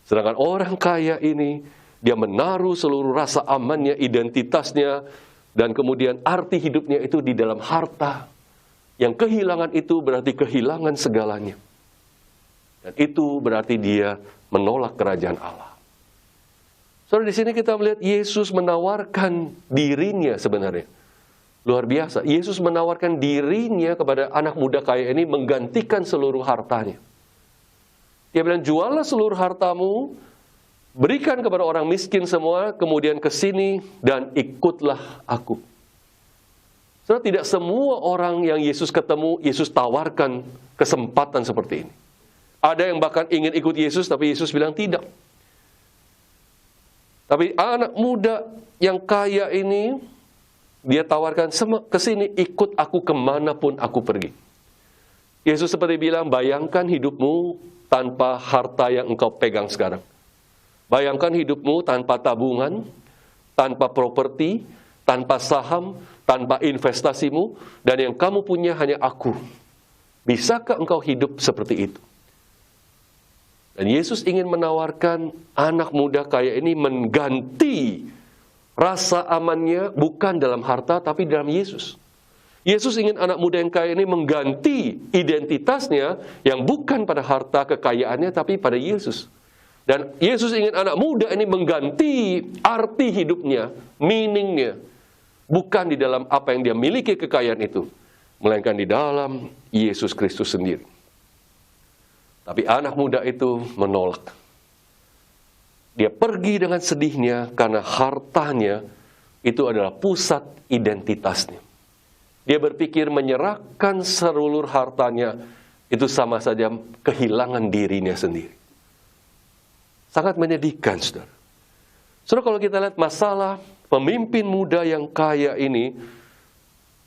Sedangkan orang kaya ini, dia menaruh seluruh rasa amannya, identitasnya, dan kemudian arti hidupnya itu di dalam harta. Yang kehilangan itu berarti kehilangan segalanya. Dan itu berarti dia menolak kerajaan Allah. Saudara, di sini kita melihat Yesus menawarkan dirinya sebenarnya. Luar biasa. Yesus menawarkan dirinya kepada anak muda kaya ini menggantikan seluruh hartanya. Dia bilang, juallah seluruh hartamu, berikan kepada orang miskin semua, kemudian ke sini dan ikutlah aku. Saudara, tidak semua orang yang Yesus ketemu, Yesus tawarkan kesempatan seperti ini. Ada yang bahkan ingin ikut Yesus, tapi Yesus bilang tidak. Tapi anak muda yang kaya ini, dia tawarkan, ke sini ikut aku kemanapun aku pergi. Yesus seperti bilang, bayangkan hidupmu tanpa harta yang engkau pegang sekarang. Bayangkan hidupmu tanpa tabungan, tanpa properti, tanpa saham, tanpa investasimu, dan yang kamu punya hanya aku. Bisakah engkau hidup seperti itu? Dan Yesus ingin menawarkan anak muda kaya ini mengganti rasa amannya bukan dalam harta tapi dalam Yesus. Yesus ingin anak muda yang kaya ini mengganti identitasnya yang bukan pada harta kekayaannya tapi pada Yesus. Dan Yesus ingin anak muda ini mengganti arti hidupnya, meaningnya, bukan di dalam apa yang dia miliki kekayaan itu, melainkan di dalam Yesus Kristus sendiri. Tapi anak muda itu menolak. Dia pergi dengan sedihnya karena hartanya itu adalah pusat identitasnya. Dia berpikir menyerahkan seluruh hartanya itu sama saja kehilangan dirinya sendiri. Sangat menyedihkan, saudara. Saudara, kalau kita lihat masalah pemimpin muda yang kaya ini,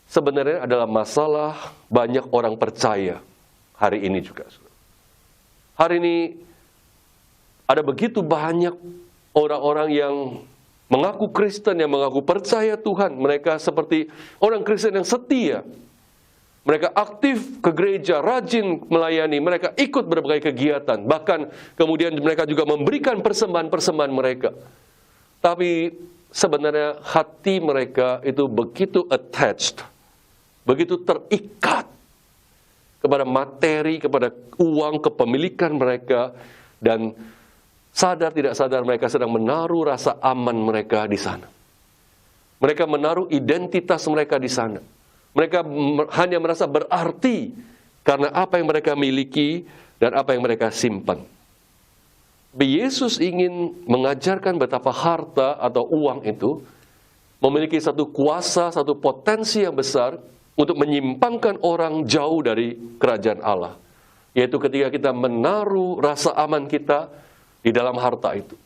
sebenarnya adalah masalah banyak orang percaya hari ini juga, saudara. Hari ini ada begitu banyak orang-orang yang mengaku Kristen, yang mengaku percaya Tuhan. Mereka seperti orang Kristen yang setia. Mereka aktif ke gereja, rajin melayani, mereka ikut berbagai kegiatan. Bahkan kemudian mereka juga memberikan persembahan-persembahan mereka. Tapi sebenarnya hati mereka itu begitu attached, begitu terikat kepada materi, kepada uang, kepemilikan mereka, dan sadar tidak sadar mereka sedang menaruh rasa aman mereka di sana. Mereka menaruh identitas mereka di sana. Mereka hanya merasa berarti karena apa yang mereka miliki dan apa yang mereka simpan. Yesus ingin mengajarkan betapa harta atau uang itu memiliki satu kuasa, satu potensi yang besar untuk menyimpangkan orang jauh dari kerajaan Allah. Yaitu ketika kita menaruh rasa aman kita di dalam harta itu.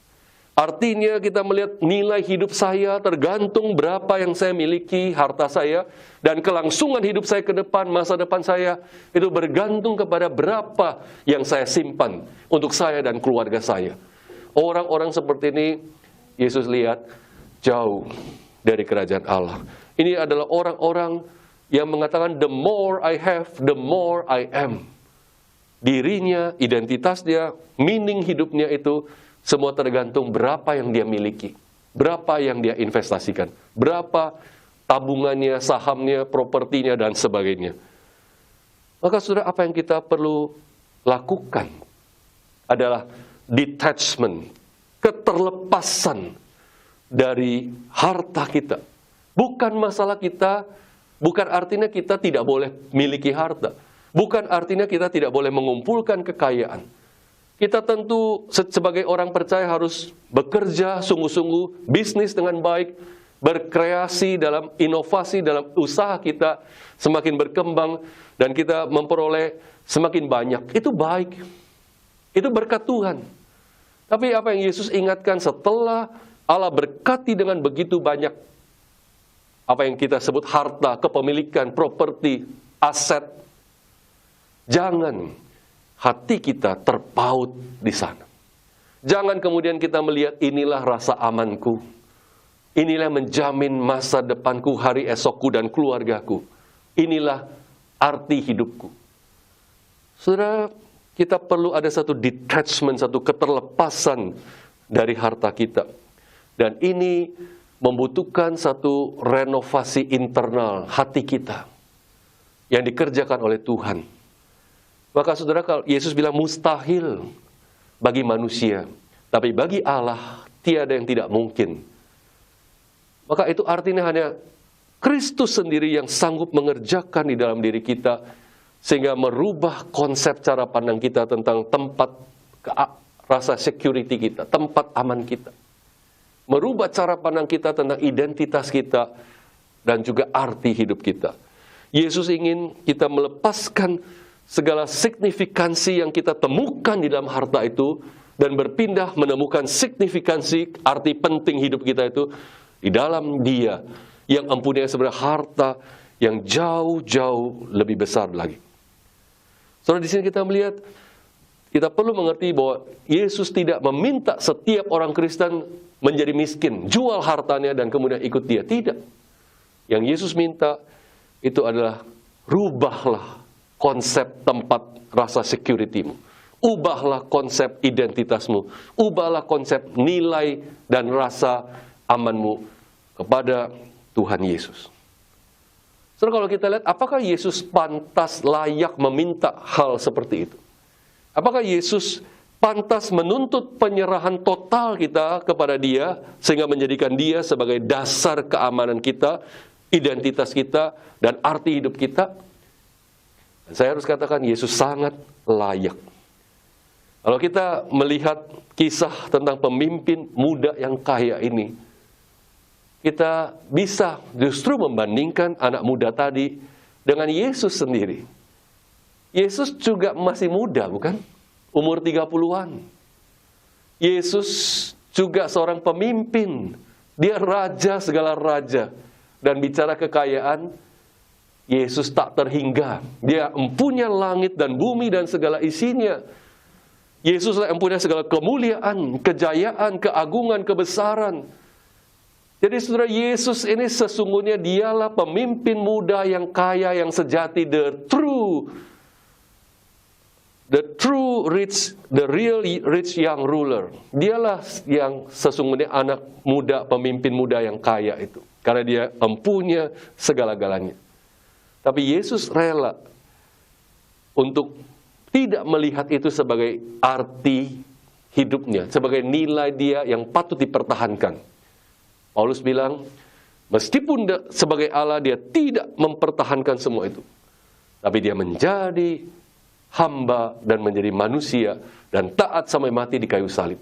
Artinya kita melihat nilai hidup saya tergantung berapa yang saya miliki, harta saya, dan kelangsungan hidup saya ke depan, masa depan saya, itu bergantung kepada berapa yang saya simpan untuk saya dan keluarga saya. Orang-orang seperti ini, Yesus lihat jauh dari kerajaan Allah. Ini adalah orang-orang yang mengatakan, the more I have, the more I am. Dirinya, identitasnya, meaning hidupnya itu, semua tergantung berapa yang dia miliki, berapa yang dia investasikan, berapa tabungannya, sahamnya, propertinya, dan sebagainya. Maka saudara, apa yang kita perlu lakukan adalah detachment, keterlepasan dari harta kita. Bukan masalah kita, bukan artinya kita tidak boleh miliki harta. Bukan artinya kita tidak boleh mengumpulkan kekayaan. Kita tentu sebagai orang percaya harus bekerja sungguh-sungguh, bisnis dengan baik, berkreasi dalam inovasi, dalam usaha kita semakin berkembang, dan kita memperoleh semakin banyak. Itu baik. Itu berkat Tuhan. Tapi apa yang Yesus ingatkan setelah Allah berkati dengan begitu banyak, apa yang kita sebut harta, kepemilikan, properti, aset, jangan hati kita terpaut di sana. Jangan kemudian kita melihat inilah rasa amanku, inilah menjamin masa depanku, hari esokku dan keluargaku, inilah arti hidupku. Saudara, kita perlu ada satu detachment, satu keterlepasan dari harta kita. Dan ini membutuhkan satu renovasi internal hati kita yang dikerjakan oleh Tuhan. Maka saudara, kalau Yesus bilang mustahil bagi manusia, tapi bagi Allah tiada yang tidak mungkin. Maka itu artinya hanya Kristus sendiri yang sanggup mengerjakan di dalam diri kita, sehingga merubah konsep cara pandang kita tentang tempat rasa security kita, tempat aman kita. Merubah cara pandang kita tentang identitas kita dan juga arti hidup kita. Yesus ingin kita melepaskan segala signifikansi yang kita temukan di dalam harta itu dan berpindah menemukan signifikansi arti penting hidup kita itu di dalam Dia yang mempunyai sebenarnya harta yang jauh-jauh lebih besar lagi. Saudara, di sini kita melihat, kita perlu mengerti bahwa Yesus tidak meminta setiap orang Kristen menjadi miskin, jual hartanya dan kemudian ikut Dia. Tidak. Yang Yesus minta itu adalah rubahlah konsep tempat rasa security-mu. Ubahlah konsep identitasmu. Ubahlah konsep nilai dan rasa amanmu kepada Tuhan Yesus. Saudara, kalau kita lihat, apakah Yesus pantas, layak meminta hal seperti itu? Apakah Yesus pantas menuntut penyerahan total kita kepada Dia, sehingga menjadikan Dia sebagai dasar keamanan kita, identitas kita, dan arti hidup kita? Saya harus katakan Yesus sangat layak. Kalau kita melihat kisah tentang pemimpin muda yang kaya ini, kita bisa justru membandingkan anak muda tadi dengan Yesus sendiri. Yesus juga masih muda, bukan? Umur 30-an. Yesus juga seorang pemimpin. Dia raja segala raja. Dan bicara kekayaan, Yesus tak terhingga. Dia mempunyai langit dan bumi dan segala isinya. Yesus mempunyai segala kemuliaan, kejayaan, keagungan, kebesaran. Jadi saudara, Yesus ini sesungguhnya dialah pemimpin muda yang kaya, yang sejati, the true rich, the real rich young ruler. Dialah yang sesungguhnya anak muda, pemimpin muda yang kaya itu. Karena dia mempunyai segala-galanya. Tapi Yesus rela untuk tidak melihat itu sebagai arti hidupnya, sebagai nilai dia yang patut dipertahankan. Paulus bilang, meskipun sebagai Allah dia tidak mempertahankan semua itu, tapi dia menjadi hamba dan menjadi manusia dan taat sampai mati di kayu salib.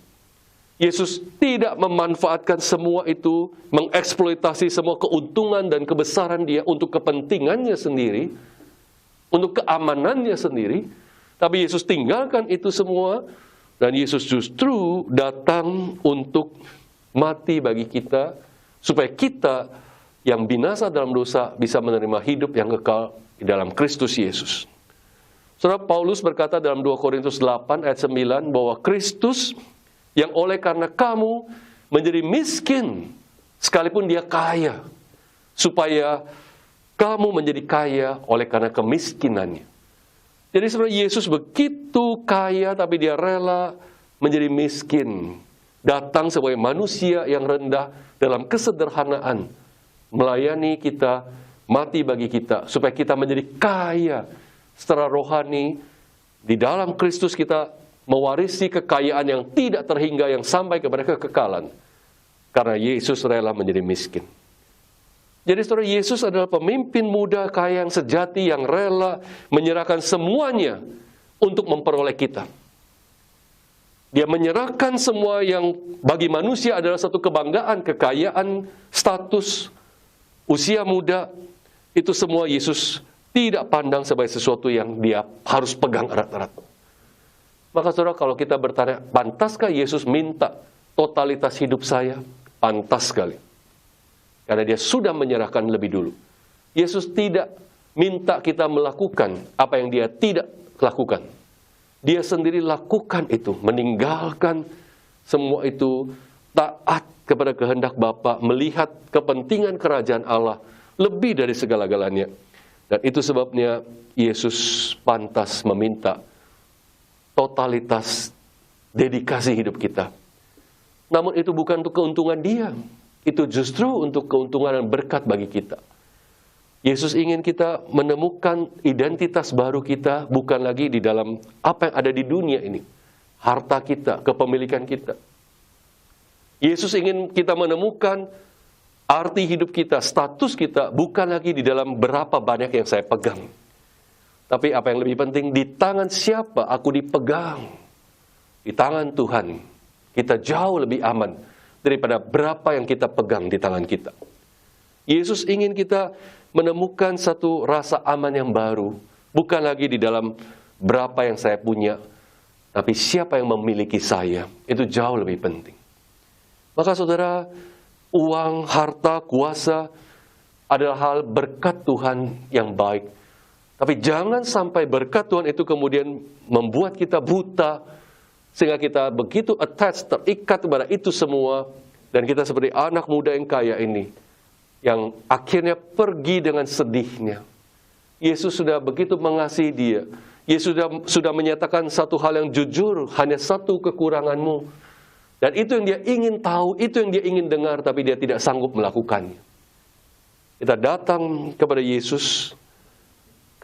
Yesus tidak memanfaatkan semua itu, mengeksploitasi semua keuntungan dan kebesaran dia untuk kepentingannya sendiri, untuk keamanannya sendiri. Tapi Yesus tinggalkan itu semua, dan Yesus justru datang untuk mati bagi kita, supaya kita yang binasa dalam dosa bisa menerima hidup yang kekal di dalam Kristus Yesus. Saudara, Paulus berkata dalam 2 Korintus 8 ayat 9 bahwa Kristus yang oleh karena kamu menjadi miskin, sekalipun dia kaya, supaya kamu menjadi kaya oleh karena kemiskinannya. Jadi saudara, Yesus begitu kaya, tapi dia rela menjadi miskin. Datang sebagai manusia yang rendah dalam kesederhanaan, melayani kita, mati bagi kita, supaya kita menjadi kaya secara rohani. Di dalam Kristus kita mewarisi kekayaan yang tidak terhingga, yang sampai kepada kekekalan. Karena Yesus rela menjadi miskin. Jadi saudara, Yesus adalah pemimpin muda kaya yang sejati, yang rela menyerahkan semuanya untuk memperoleh kita. Dia menyerahkan semua yang bagi manusia adalah satu kebanggaan, kekayaan, status, usia muda. Itu semua Yesus tidak pandang sebagai sesuatu yang dia harus pegang erat-erat. Maka saudara, kalau kita bertanya, pantaskah Yesus minta totalitas hidup saya? Pantas sekali. Karena dia sudah menyerahkan lebih dulu. Yesus tidak minta kita melakukan apa yang dia tidak lakukan. Dia sendiri lakukan itu, meninggalkan semua itu, taat kepada kehendak Bapa, melihat kepentingan kerajaan Allah lebih dari segala-galanya. Dan itu sebabnya Yesus pantas meminta totalitas dedikasi hidup kita. Namun itu bukan untuk keuntungan dia, itu justru untuk keuntungan dan berkat bagi kita. Yesus ingin kita menemukan identitas baru kita bukan lagi di dalam apa yang ada di dunia ini. Harta kita, kepemilikan kita. Yesus ingin kita menemukan arti hidup kita, status kita bukan lagi di dalam berapa banyak yang saya pegang. Tapi apa yang lebih penting, di tangan siapa aku dipegang. Di tangan Tuhan, kita jauh lebih aman daripada berapa yang kita pegang di tangan kita. Yesus ingin kita menemukan satu rasa aman yang baru, bukan lagi di dalam berapa yang saya punya, tapi siapa yang memiliki saya, itu jauh lebih penting. Maka saudara, uang, harta, kuasa adalah hal berkat Tuhan yang baik. Tapi jangan sampai berkat Tuhan itu kemudian membuat kita buta, sehingga kita begitu attached, terikat kepada itu semua, dan kita seperti anak muda yang kaya ini, yang akhirnya pergi dengan sedihnya. Yesus sudah begitu mengasihi dia. Yesus sudah menyatakan satu hal yang jujur, hanya satu kekuranganmu. Dan itu yang dia ingin tahu, itu yang dia ingin dengar, tapi dia tidak sanggup melakukannya. Kita datang kepada Yesus,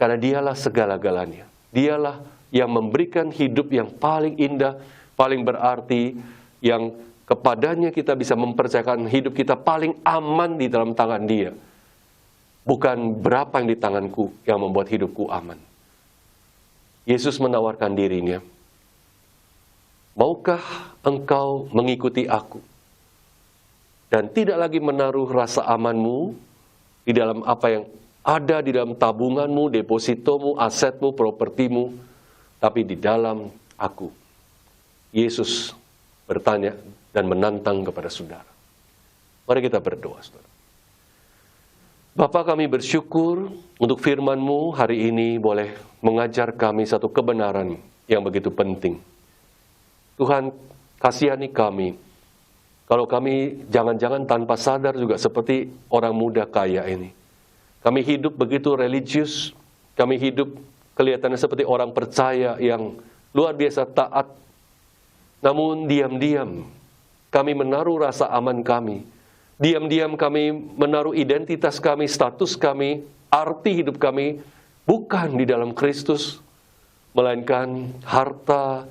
karena dialah segala-galanya. Dialah yang memberikan hidup yang paling indah, paling berarti, yang kepadanya kita bisa mempercayakan hidup kita paling aman di dalam tangan dia. Bukan berapa yang di tanganku yang membuat hidupku aman. Yesus menawarkan dirinya. Maukah engkau mengikuti aku? Dan tidak lagi menaruh rasa amanmu di dalam apa yang ada di dalam tabunganmu, depositomu, asetmu, propertimu, tapi di dalam aku. Yesus bertanya dan menantang kepada saudara. Mari kita berdoa, saudara. Bapa, kami bersyukur untuk firman-Mu hari ini boleh mengajar kami satu kebenaran yang begitu penting. Tuhan, kasihani kami. Kalau kami jangan-jangan tanpa sadar juga seperti orang muda kaya ini. Kami hidup begitu religius, kami hidup kelihatannya seperti orang percaya yang luar biasa taat. Namun diam-diam kami menaruh rasa aman kami. Diam-diam kami menaruh identitas kami, status kami, arti hidup kami, bukan di dalam Kristus, melainkan harta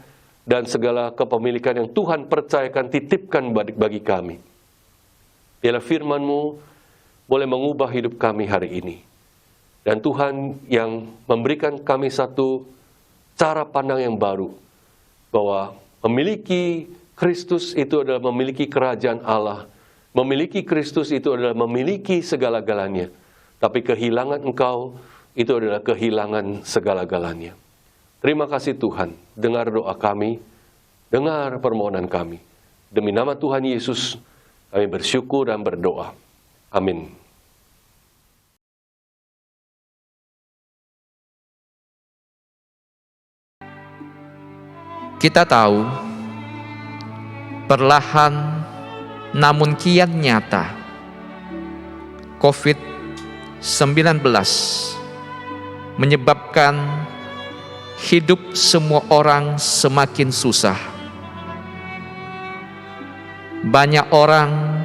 dan segala kepemilikan yang Tuhan percayakan, titipkan bagi kami. Biarlah firman-Mu boleh mengubah hidup kami hari ini. Dan Tuhan yang memberikan kami satu cara pandang yang baru, bahwa memiliki Kristus itu adalah memiliki kerajaan Allah. Memiliki Kristus itu adalah memiliki segala-galanya. Tapi kehilangan engkau itu adalah kehilangan segala-galanya. Terima kasih Tuhan, dengar doa kami, dengar permohonan kami. Demi nama Tuhan Yesus, kami bersyukur dan berdoa. Amin. Kita tahu, perlahan namun kian nyata, COVID-19 menyebabkan hidup semua orang semakin susah. Banyak orang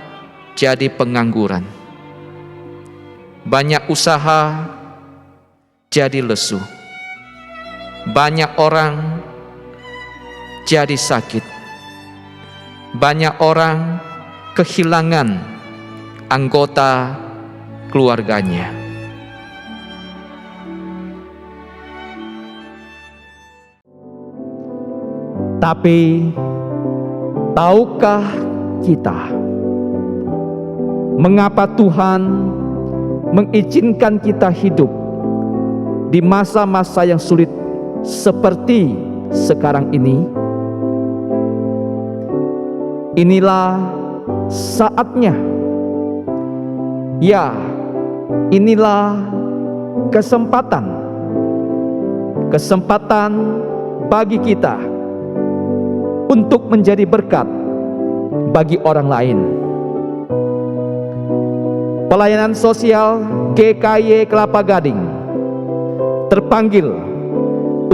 jadi pengangguran. Banyak usaha jadi lesu. Banyak orang jadi sakit. Banyak orang kehilangan anggota keluarganya. Tapi Tahukah kita mengapa Tuhan mengizinkan kita hidup di masa-masa yang sulit seperti sekarang ini? Inilah saatnya. Ya, inilah kesempatan bagi kita untuk menjadi berkat bagi orang lain. Pelayanan sosial GKY Kelapa Gading terpanggil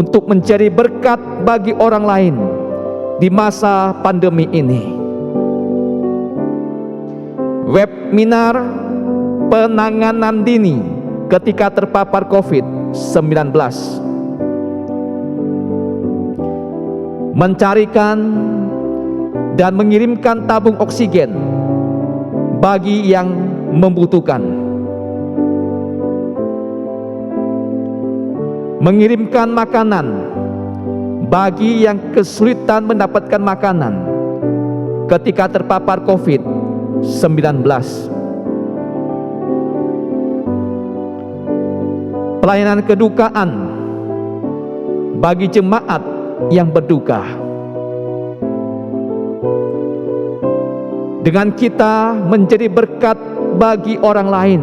untuk menjadi berkat bagi orang lain di masa pandemi ini. Webinar penanganan dini ketika terpapar COVID-19, mencarikan dan mengirimkan tabung oksigen bagi yang membutuhkan, mengirimkan makanan bagi yang kesulitan mendapatkan makanan ketika terpapar COVID-19, pelayanan kedukaan bagi jemaat yang berduka. Dengan kita menjadi berkat bagi orang lain,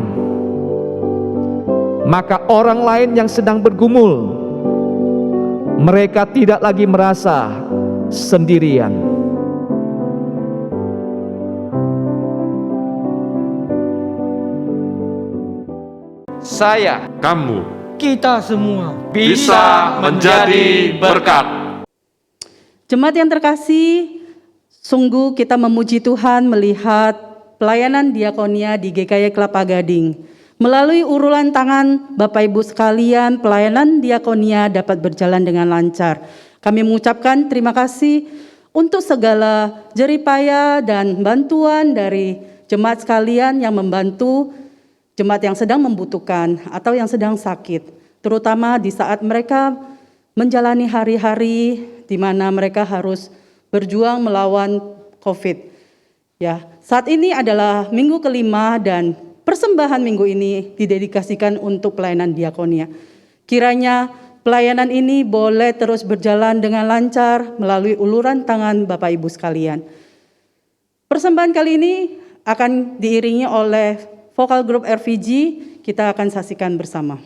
maka orang lain yang sedang bergumul, mereka tidak lagi merasa sendirian. Saya, Kamu Kita semua bisa menjadi berkat. Jemaat yang terkasih, sungguh kita memuji Tuhan melihat pelayanan diakonia di GKY Kelapa Gading. Melalui uluran tangan Bapak Ibu sekalian, pelayanan diakonia dapat berjalan dengan lancar. Kami mengucapkan terima kasih untuk segala jeripaya dan bantuan dari jemaat sekalian yang membantu jemaat yang sedang membutuhkan atau yang sedang sakit, terutama di saat mereka menjalani hari-hari di mana mereka harus berjuang melawan COVID. Ya, saat ini adalah minggu kelima dan persembahan minggu ini didedikasikan untuk pelayanan diakonia. Kiranya pelayanan ini boleh terus berjalan dengan lancar melalui uluran tangan Bapak Ibu sekalian. Persembahan kali ini akan diiringi oleh vokal grup RVG, kita akan saksikan bersama.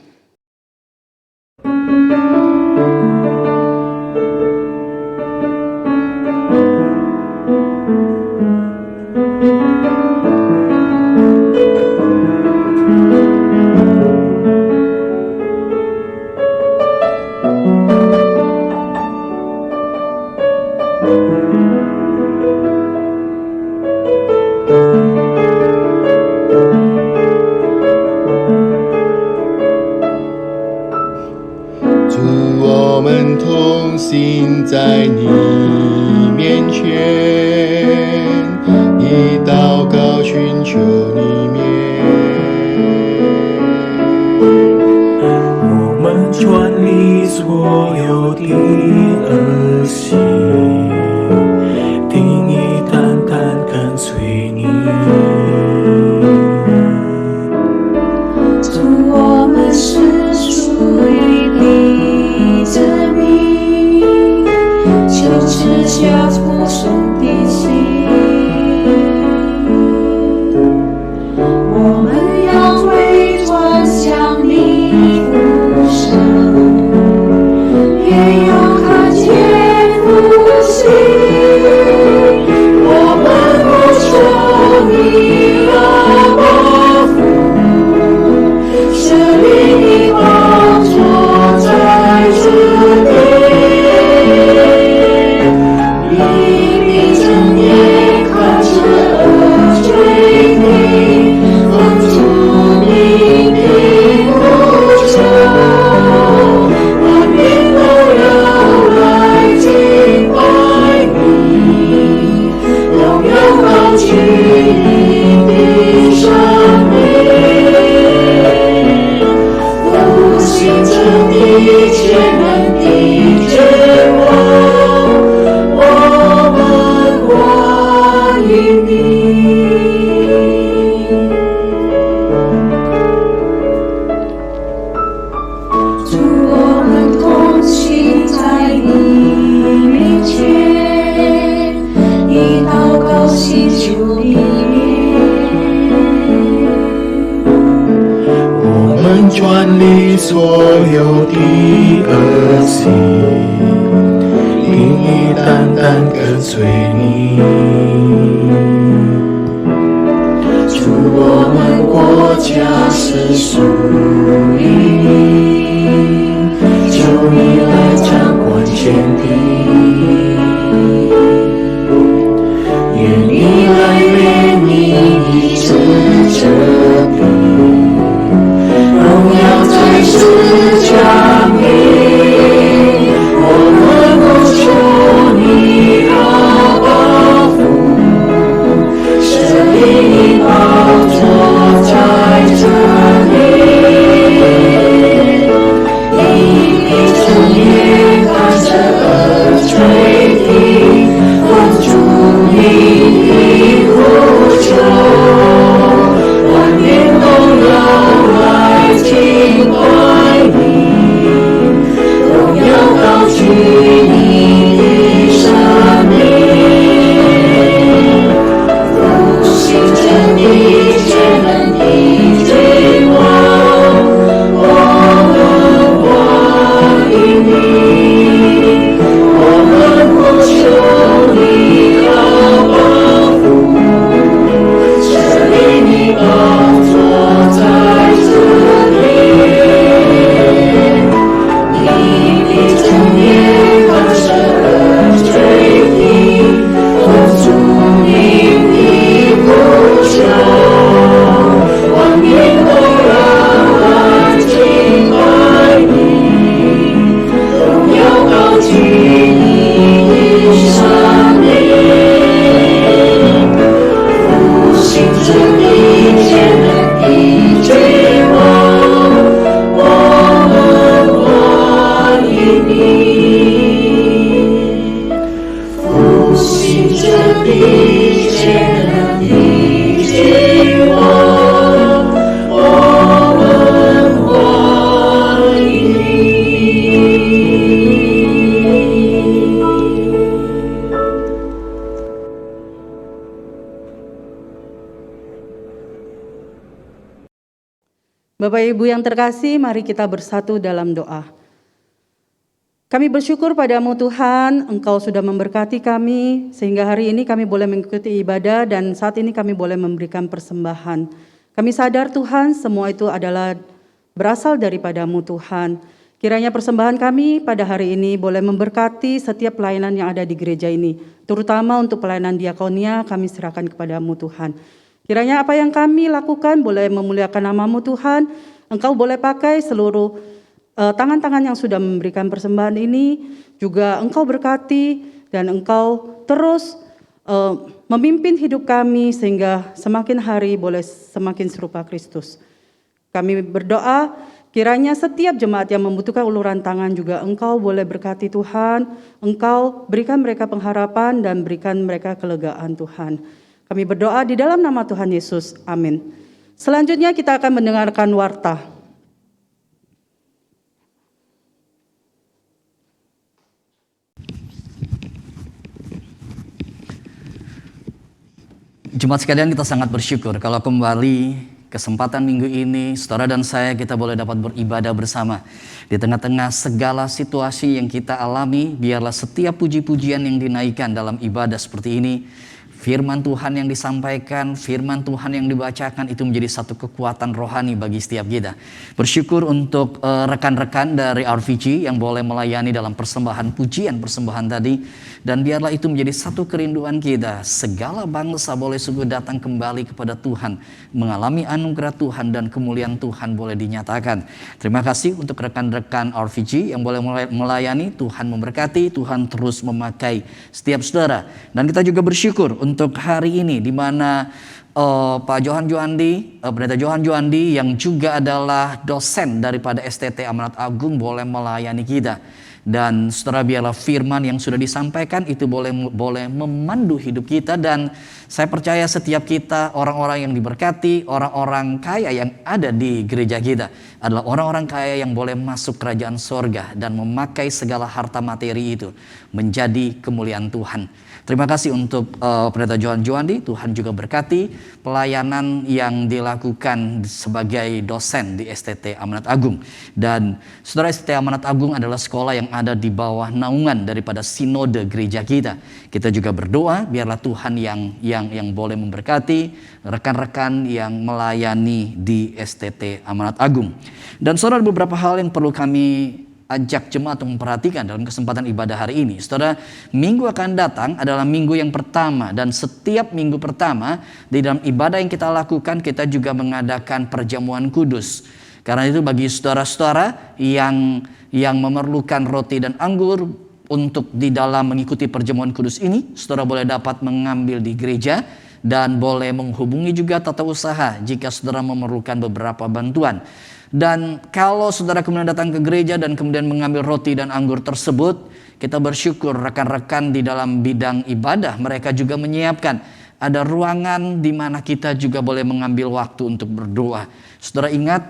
在你面前，以祷告寻求你面。我们转离所有的恶行，定义单单跟随你。主，我们是属于你的名。求告星球里面，我们转离所有的恶行，灵意单单跟随你。主，我们国家是属于你，求你来掌管全地。愿你来怜悯医治这地，荣耀在此降临。我们不求你好保护，神灵的宝座在这里，你闭着眼看着恶垂听，封住你的呼求，万年都要来敬拜你，荣耀高举你的生命，复兴真理全能的君王，我们欢迎你，我们不求你好保护，神灵的宝座在这里，你闭着眼看着恶垂听，封住你的呼求，万年都要来敬拜你，荣耀高举你的生命，复兴真理全能的君王，我们欢迎你，复兴真理全能的君王，我们欢迎你。Bapak Ibu yang terkasih, mari kita bersatu dalam doa. Kami bersyukur padamu Tuhan, Engkau sudah memberkati kami, sehingga hari ini kami boleh mengikuti ibadah dan saat ini kami boleh memberikan persembahan. Kami sadar Tuhan, semua itu adalah berasal daripadamu Tuhan. Kiranya persembahan kami pada hari ini boleh memberkati setiap pelayanan yang ada di gereja ini, terutama untuk pelayanan diakonia kami serahkan kepadamu Tuhan. Kiranya apa yang kami lakukan boleh memuliakan nama-Mu Tuhan. Engkau boleh pakai seluruh tangan-tangan yang sudah memberikan persembahan ini. Juga Engkau berkati dan Engkau terus memimpin hidup kami sehingga semakin hari boleh semakin serupa Kristus. Kami berdoa kiranya setiap jemaat yang membutuhkan uluran tangan juga Engkau boleh berkati Tuhan. Engkau berikan mereka pengharapan dan berikan mereka kelegaan Tuhan. Kami berdoa di dalam nama Tuhan Yesus. Amin. Selanjutnya kita akan mendengarkan warta. Jemaat sekalian, kita sangat bersyukur kalau kembali kesempatan minggu ini saudara dan saya kita boleh dapat beribadah bersama. Di tengah-tengah segala situasi yang kita alami, biarlah setiap puji-pujian yang dinaikkan dalam ibadah seperti ini, firman Tuhan yang disampaikan, firman Tuhan yang dibacakan itu menjadi satu kekuatan rohani bagi setiap kita. Bersyukur untuk rekan-rekan dari RVG yang boleh melayani dalam persembahan pujian persembahan tadi. Dan biarlah itu menjadi satu kerinduan kita. Segala bangsa boleh sungguh datang kembali kepada Tuhan, mengalami anugerah Tuhan dan kemuliaan Tuhan boleh dinyatakan. Terima kasih untuk rekan-rekan RVG yang boleh melayani. Tuhan memberkati, Tuhan terus memakai setiap saudara. Dan kita juga bersyukur untuk hari ini di mana Pak Johan Juandi, Pendeta Johan Juandi yang juga adalah dosen daripada STT Amanat Agung boleh melayani kita. Dan saudara, biarlah firman yang sudah disampaikan itu boleh memandu hidup kita. Dan saya percaya setiap kita orang-orang yang diberkati, orang-orang kaya yang ada di gereja kita adalah orang-orang kaya yang boleh masuk kerajaan sorga dan memakai segala harta materi itu menjadi kemuliaan Tuhan. Terima kasih untuk Pendeta Johan Juandi. Tuhan juga berkati pelayanan yang dilakukan sebagai dosen di STT Amanat Agung. Dan saudara, STT Amanat Agung adalah sekolah yang ada di bawah naungan daripada sinode gereja kita. Kita juga berdoa biarlah Tuhan yang boleh memberkati rekan-rekan yang melayani di STT Amanat Agung. Dan saudara, beberapa hal yang perlu kami ajak jemaat untuk memperhatikan dalam kesempatan ibadah hari ini. Saudara, minggu akan datang adalah minggu yang pertama, dan setiap minggu pertama di dalam ibadah yang kita lakukan, kita juga mengadakan perjamuan kudus. Karena itu bagi saudara-saudara yang memerlukan roti dan anggur untuk di dalam mengikuti perjamuan kudus ini, saudara boleh dapat mengambil di gereja dan boleh menghubungi juga tata usaha jika saudara memerlukan beberapa bantuan. Dan kalau saudara kemudian datang ke gereja dan kemudian mengambil roti dan anggur tersebut, kita bersyukur rekan-rekan di dalam bidang ibadah, mereka juga menyiapkan ada ruangan di mana kita juga boleh mengambil waktu untuk berdoa. Saudara ingat,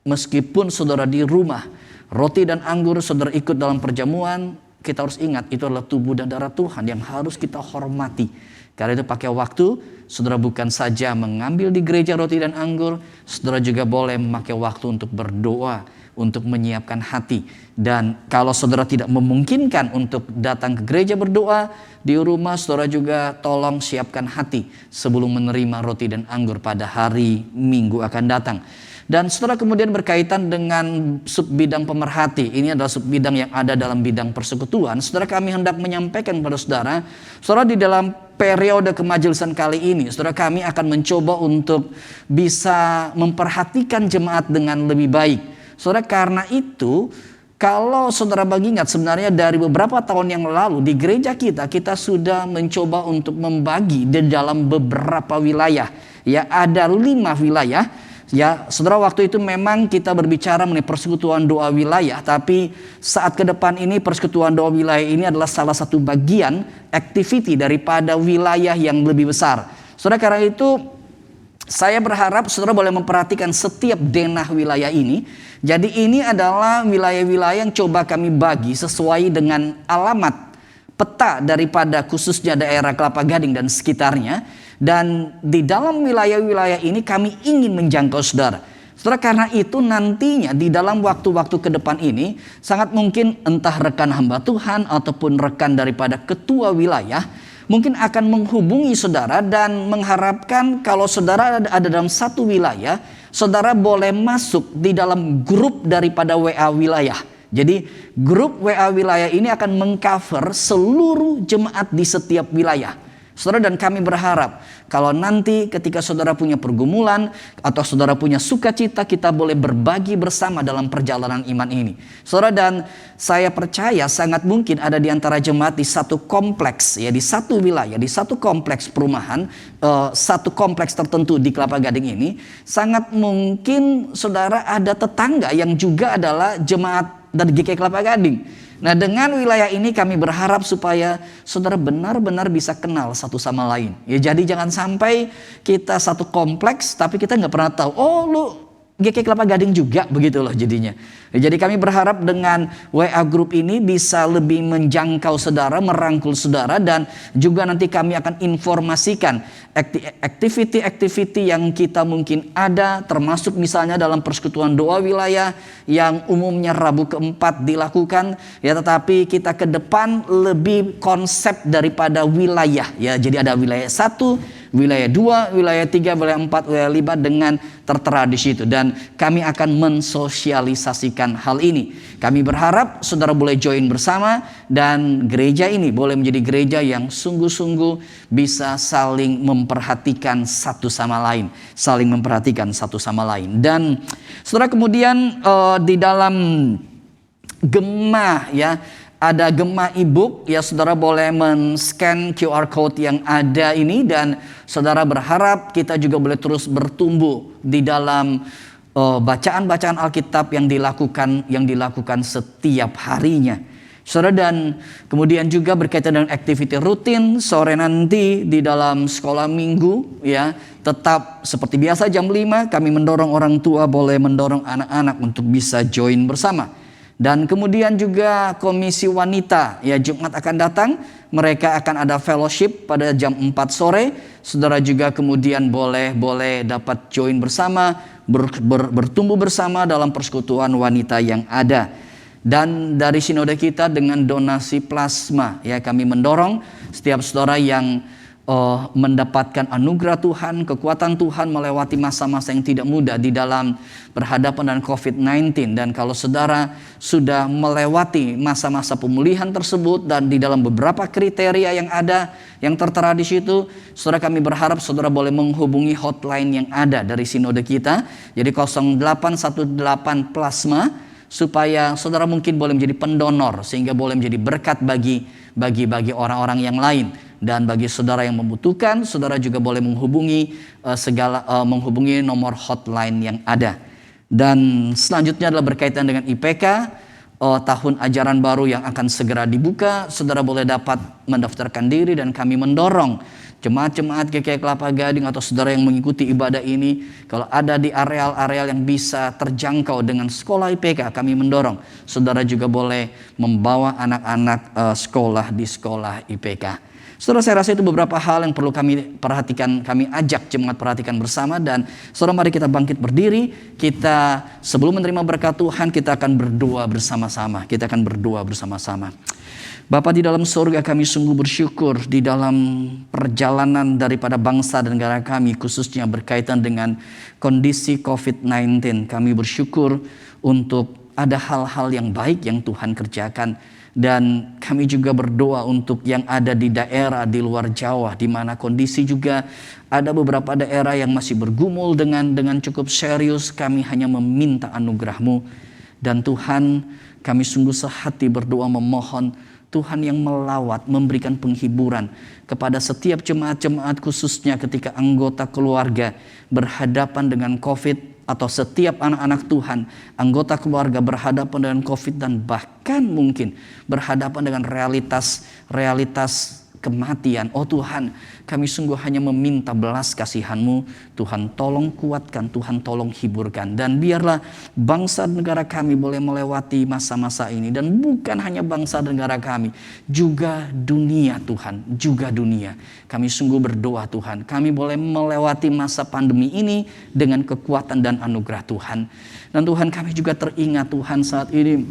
meskipun saudara di rumah, roti dan anggur saudara ikut dalam perjamuan, kita harus ingat itu adalah tubuh dan darah Tuhan yang harus kita hormati. Karena itu pakai waktu, saudara bukan saja mengambil di gereja roti dan anggur, saudara juga boleh memakai waktu untuk berdoa, untuk menyiapkan hati. Dan kalau saudara tidak memungkinkan untuk datang ke gereja berdoa, di rumah saudara juga tolong siapkan hati sebelum menerima roti dan anggur pada hari Minggu akan datang. Dan saudara kemudian berkaitan dengan subbidang pemerhati. Ini adalah subbidang yang ada dalam bidang persekutuan. Saudara, kami hendak menyampaikan kepada saudara di dalam periode kemajelisan kali ini, saudara, kami akan mencoba untuk bisa memperhatikan jemaat dengan lebih baik. Saudara, karena itu, kalau saudara mengingat sebenarnya dari beberapa tahun yang lalu di gereja kita sudah mencoba untuk membagi di dalam beberapa wilayah. Ya, ada 5 wilayah. Ya, saudara, waktu itu memang kita berbicara mengenai persekutuan doa wilayah, tapi saat ke depan ini persekutuan doa wilayah ini adalah salah satu bagian activity daripada wilayah yang lebih besar. Saudara, karena itu saya berharap saudara boleh memperhatikan setiap denah wilayah ini. Jadi ini adalah wilayah-wilayah yang coba kami bagi sesuai dengan alamat peta daripada khususnya daerah Kelapa Gading dan sekitarnya. Dan di dalam wilayah-wilayah ini kami ingin menjangkau saudara. Saudara, karena itu nantinya di dalam waktu-waktu ke depan ini sangat mungkin entah rekan hamba Tuhan ataupun rekan daripada ketua wilayah mungkin akan menghubungi saudara dan mengharapkan kalau saudara ada dalam satu wilayah, saudara boleh masuk di dalam grup daripada WA wilayah. Jadi grup WA wilayah ini akan mengcover seluruh jemaat di setiap wilayah. Saudara, dan kami berharap kalau nanti ketika saudara punya pergumulan atau saudara punya sukacita, kita boleh berbagi bersama dalam perjalanan iman ini. Saudara, dan saya percaya sangat mungkin ada di antara jemaat di satu kompleks, ya, di satu wilayah, di satu kompleks perumahan, satu kompleks tertentu di Kelapa Gading ini, sangat mungkin saudara ada tetangga yang juga adalah jemaat dari GKI Kelapa Gading. Nah, dengan wilayah ini kami berharap supaya saudara benar-benar bisa kenal satu sama lain. Ya, jadi jangan sampai kita satu kompleks tapi kita nggak pernah tahu. Oh, lu GKI Kelapa Gading juga, begitu loh jadinya. Ya, jadi kami berharap dengan WA group ini bisa lebih menjangkau saudara, merangkul saudara, dan juga nanti kami akan informasikan activity-activity yang kita mungkin ada, termasuk misalnya dalam persekutuan doa wilayah yang umumnya Rabu keempat dilakukan, ya, tetapi kita ke depan lebih konsep daripada wilayah, ya. Jadi ada wilayah 1, wilayah 2, wilayah 3, wilayah 4, wilayah 5 dengan tertera di situ, dan kami akan mensosialisasikan hal ini. Kami berharap saudara boleh join bersama dan gereja ini boleh menjadi gereja yang sungguh-sungguh bisa saling memperhatikan satu sama lain, saling memperhatikan satu sama lain. Dan saudara kemudian di dalam Gema, ya, ada Gema e-book, ya, saudara boleh men-scan QR code yang ada ini, dan saudara berharap kita juga boleh terus bertumbuh di dalam bacaan-bacaan Alkitab yang dilakukan setiap harinya. Saudara, dan kemudian juga berkaitan dengan aktiviti rutin sore nanti di dalam sekolah minggu, ya, tetap seperti biasa jam 5 kami mendorong orang tua boleh mendorong anak-anak untuk bisa join bersama. Dan kemudian juga Komisi Wanita, ya Jumat akan datang, mereka akan ada fellowship pada jam 4 sore. Saudara juga kemudian boleh dapat join bersama, bertumbuh bersama dalam persekutuan wanita yang ada. Dan dari sinode kita dengan donasi plasma, ya kami mendorong setiap saudara yang mendapatkan anugerah Tuhan, kekuatan Tuhan melewati masa-masa yang tidak mudah di dalam berhadapan dengan COVID-19. Dan kalau saudara sudah melewati masa-masa pemulihan tersebut dan di dalam beberapa kriteria yang ada, yang tertera di situ, saudara, kami berharap saudara boleh menghubungi hotline yang ada dari sinode kita. Jadi 0818 plasma, supaya saudara mungkin boleh menjadi pendonor sehingga boleh menjadi berkat bagi orang-orang yang lain. Dan bagi saudara yang membutuhkan, saudara juga boleh menghubungi menghubungi nomor hotline yang ada. Dan selanjutnya adalah berkaitan dengan IPK, tahun ajaran baru yang akan segera dibuka. Saudara boleh dapat mendaftarkan diri dan kami mendorong jemaat-jemaat GKI Kelapa Gading atau saudara yang mengikuti ibadah ini, kalau ada di areal-areal yang bisa terjangkau dengan sekolah IPK, kami mendorong saudara juga boleh membawa anak-anak sekolah di sekolah IPK. Saudara, saya rasa itu beberapa hal yang perlu kami perhatikan, kami ajak jemaat perhatikan bersama. Dan saudara, mari kita bangkit berdiri. Kita sebelum menerima berkat Tuhan, kita akan berdoa bersama-sama. Kita akan berdoa bersama-sama. Bapa di dalam surga, kami sungguh bersyukur di dalam perjalanan daripada bangsa dan negara kami, khususnya berkaitan dengan kondisi COVID-19. Kami bersyukur untuk ada hal-hal yang baik yang Tuhan kerjakan. Dan kami juga berdoa untuk yang ada di daerah di luar Jawa, di mana kondisi juga ada beberapa daerah yang masih bergumul dengan cukup serius. Kami hanya meminta anugerah-Mu. Dan Tuhan, kami sungguh sehati berdoa memohon Tuhan yang melawat, memberikan penghiburan kepada setiap jemaat-jemaat, khususnya ketika anggota keluarga berhadapan dengan COVID, atau setiap anak-anak Tuhan, anggota keluarga berhadapan dengan COVID, dan bahkan mungkin berhadapan dengan realitas kematian. Oh Tuhan, kami sungguh hanya meminta belas kasihan-Mu. Tuhan tolong kuatkan, Tuhan tolong hiburkan. Dan biarlah bangsa dan negara kami boleh melewati masa-masa ini. Dan bukan hanya bangsa dan negara kami, juga dunia Tuhan, juga dunia. Kami sungguh berdoa Tuhan, kami boleh melewati masa pandemi ini dengan kekuatan dan anugerah Tuhan. Dan Tuhan, kami juga teringat Tuhan saat ini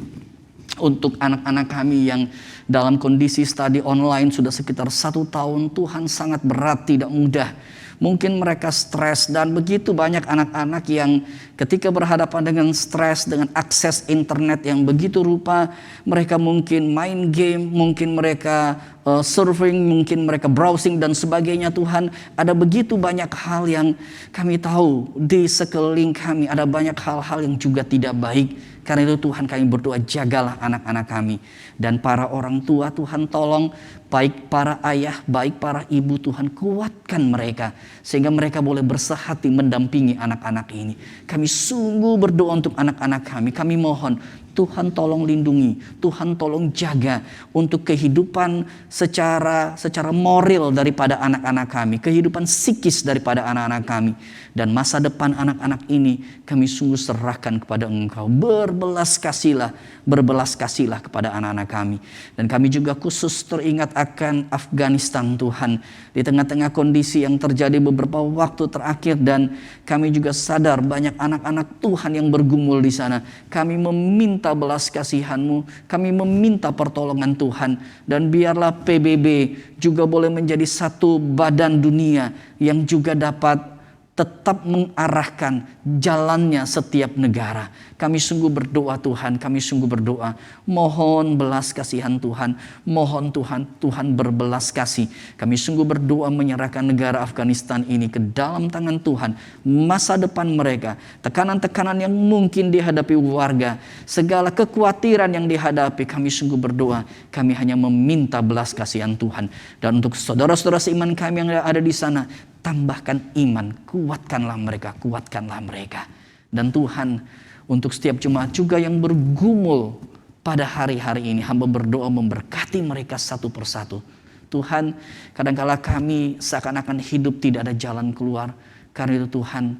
untuk anak-anak kami yang dalam kondisi studi online sudah sekitar 1 tahun. Tuhan, sangat berat, tidak mudah. Mungkin mereka stres, dan begitu banyak anak-anak yang ketika berhadapan dengan stres, dengan akses internet yang begitu rupa, mereka mungkin main game, mungkin mereka surfing, mungkin mereka browsing dan sebagainya. Tuhan, ada begitu banyak hal yang kami tahu di sekeliling kami, ada banyak hal-hal yang juga tidak baik. Karena itu Tuhan, kami berdoa, jagalah anak-anak kami. Dan para orang tua, Tuhan tolong, baik para ayah, baik para ibu, Tuhan kuatkan mereka. Sehingga mereka boleh bersehati mendampingi anak-anak ini. Kami sungguh berdoa untuk anak-anak kami. Kami mohon Tuhan tolong lindungi, Tuhan tolong jaga untuk kehidupan secara moral daripada anak-anak kami, kehidupan psikis daripada anak-anak kami. Dan masa depan anak-anak ini kami sungguh serahkan kepada Engkau. Berbelas kasihlah kepada anak-anak kami. Dan kami juga khusus teringat akan Afghanistan Tuhan. Di tengah-tengah kondisi yang terjadi beberapa waktu terakhir, dan kami juga sadar banyak anak-anak Tuhan yang bergumul di sana. Kami meminta belas kasihan-Mu, kami meminta pertolongan Tuhan. Dan biarlah PBB juga boleh menjadi satu badan dunia yang juga dapat tetap mengarahkan jalannya setiap negara. Kami sungguh berdoa Tuhan, kami sungguh berdoa. Mohon belas kasihan Tuhan, mohon Tuhan berbelas kasih. Kami sungguh berdoa menyerahkan negara Afghanistan ini ke dalam tangan Tuhan. Masa depan mereka, tekanan-tekanan yang mungkin dihadapi warga, segala kekhawatiran yang dihadapi, kami sungguh berdoa. Kami hanya meminta belas kasihan Tuhan. Dan untuk saudara-saudara seiman kami yang ada di sana, tambahkan iman, kuatkanlah mereka. Dan Tuhan, untuk setiap jemaat juga yang bergumul pada hari-hari ini, hamba berdoa memberkati mereka satu persatu. Tuhan, kadangkala kami seakan-akan hidup tidak ada jalan keluar. Karena itu Tuhan,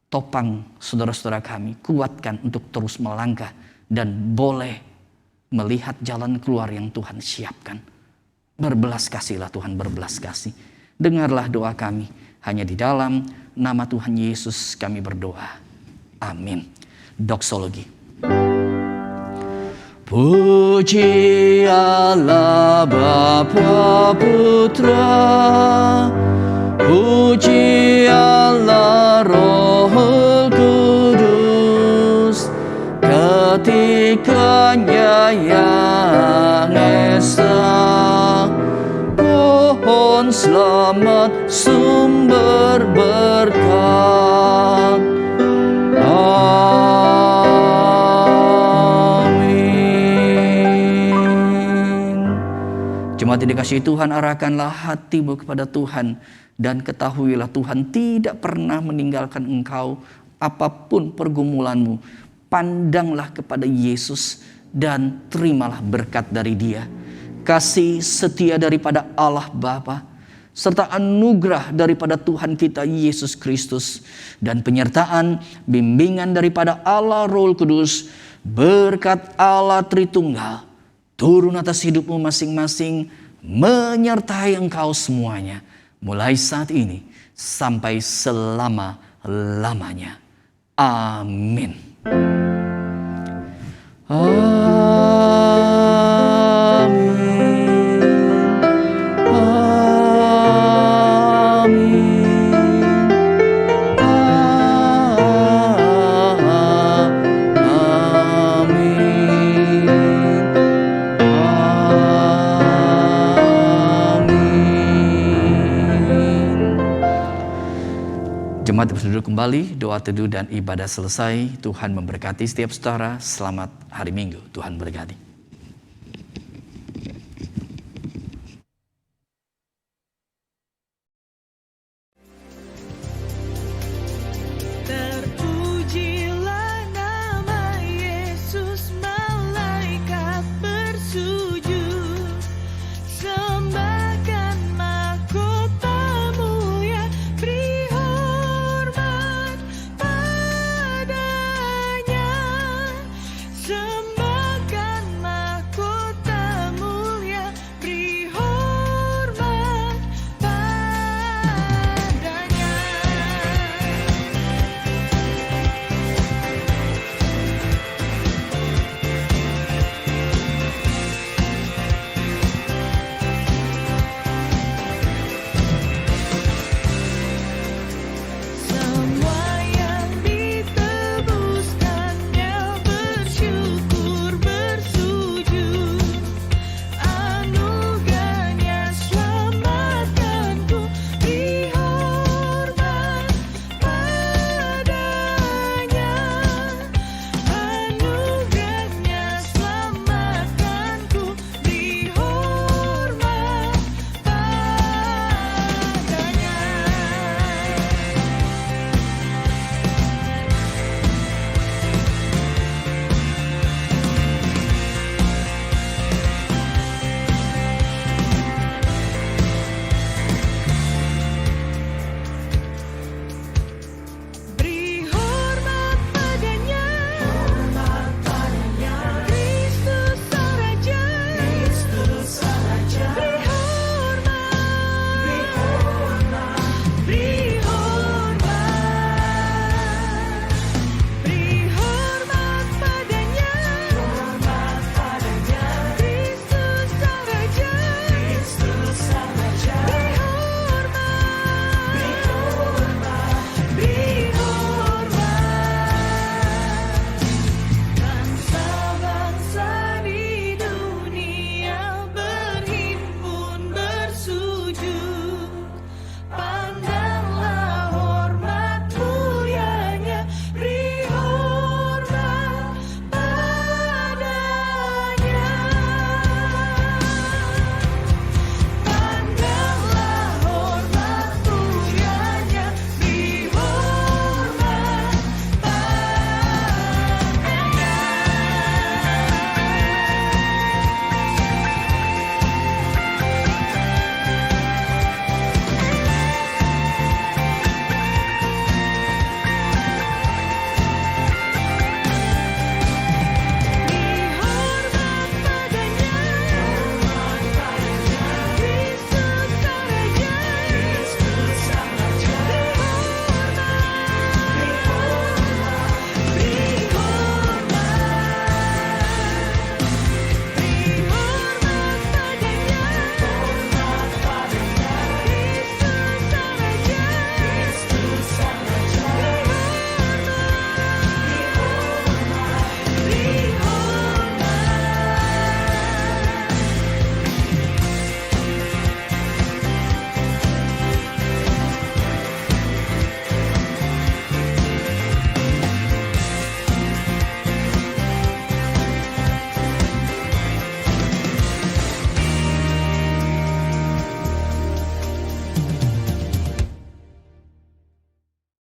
topang saudara-saudara kami, kuatkan untuk terus melangkah dan boleh melihat jalan keluar yang Tuhan siapkan. Berbelas kasihlah Tuhan, berbelas kasih. Dengarlah doa kami, hanya di dalam nama Tuhan Yesus kami berdoa. Amin. Doksologi. Puji Allah Bapa Putra, puji Allah Roh Kudus, ketikanya yang esa, pohon selamat sumber berkat. Jemaat yang dikasihi Tuhan, arahkanlah hatimu kepada Tuhan dan ketahuilah Tuhan tidak pernah meninggalkan engkau apapun pergumulanmu. Pandanglah kepada Yesus dan terimalah berkat dari Dia. Kasih setia daripada Allah Bapa serta anugerah daripada Tuhan kita Yesus Kristus dan penyertaan bimbingan daripada Allah Roh Kudus, berkat Allah Tritunggal turun atas hidupmu masing-masing, menyertai engkau semuanya, mulai saat ini sampai selama-lamanya. Amin. Jemaat berduduk kembali, doa teduh dan ibadah selesai. Tuhan memberkati setiap saudara. Selamat hari Minggu. Tuhan berkati.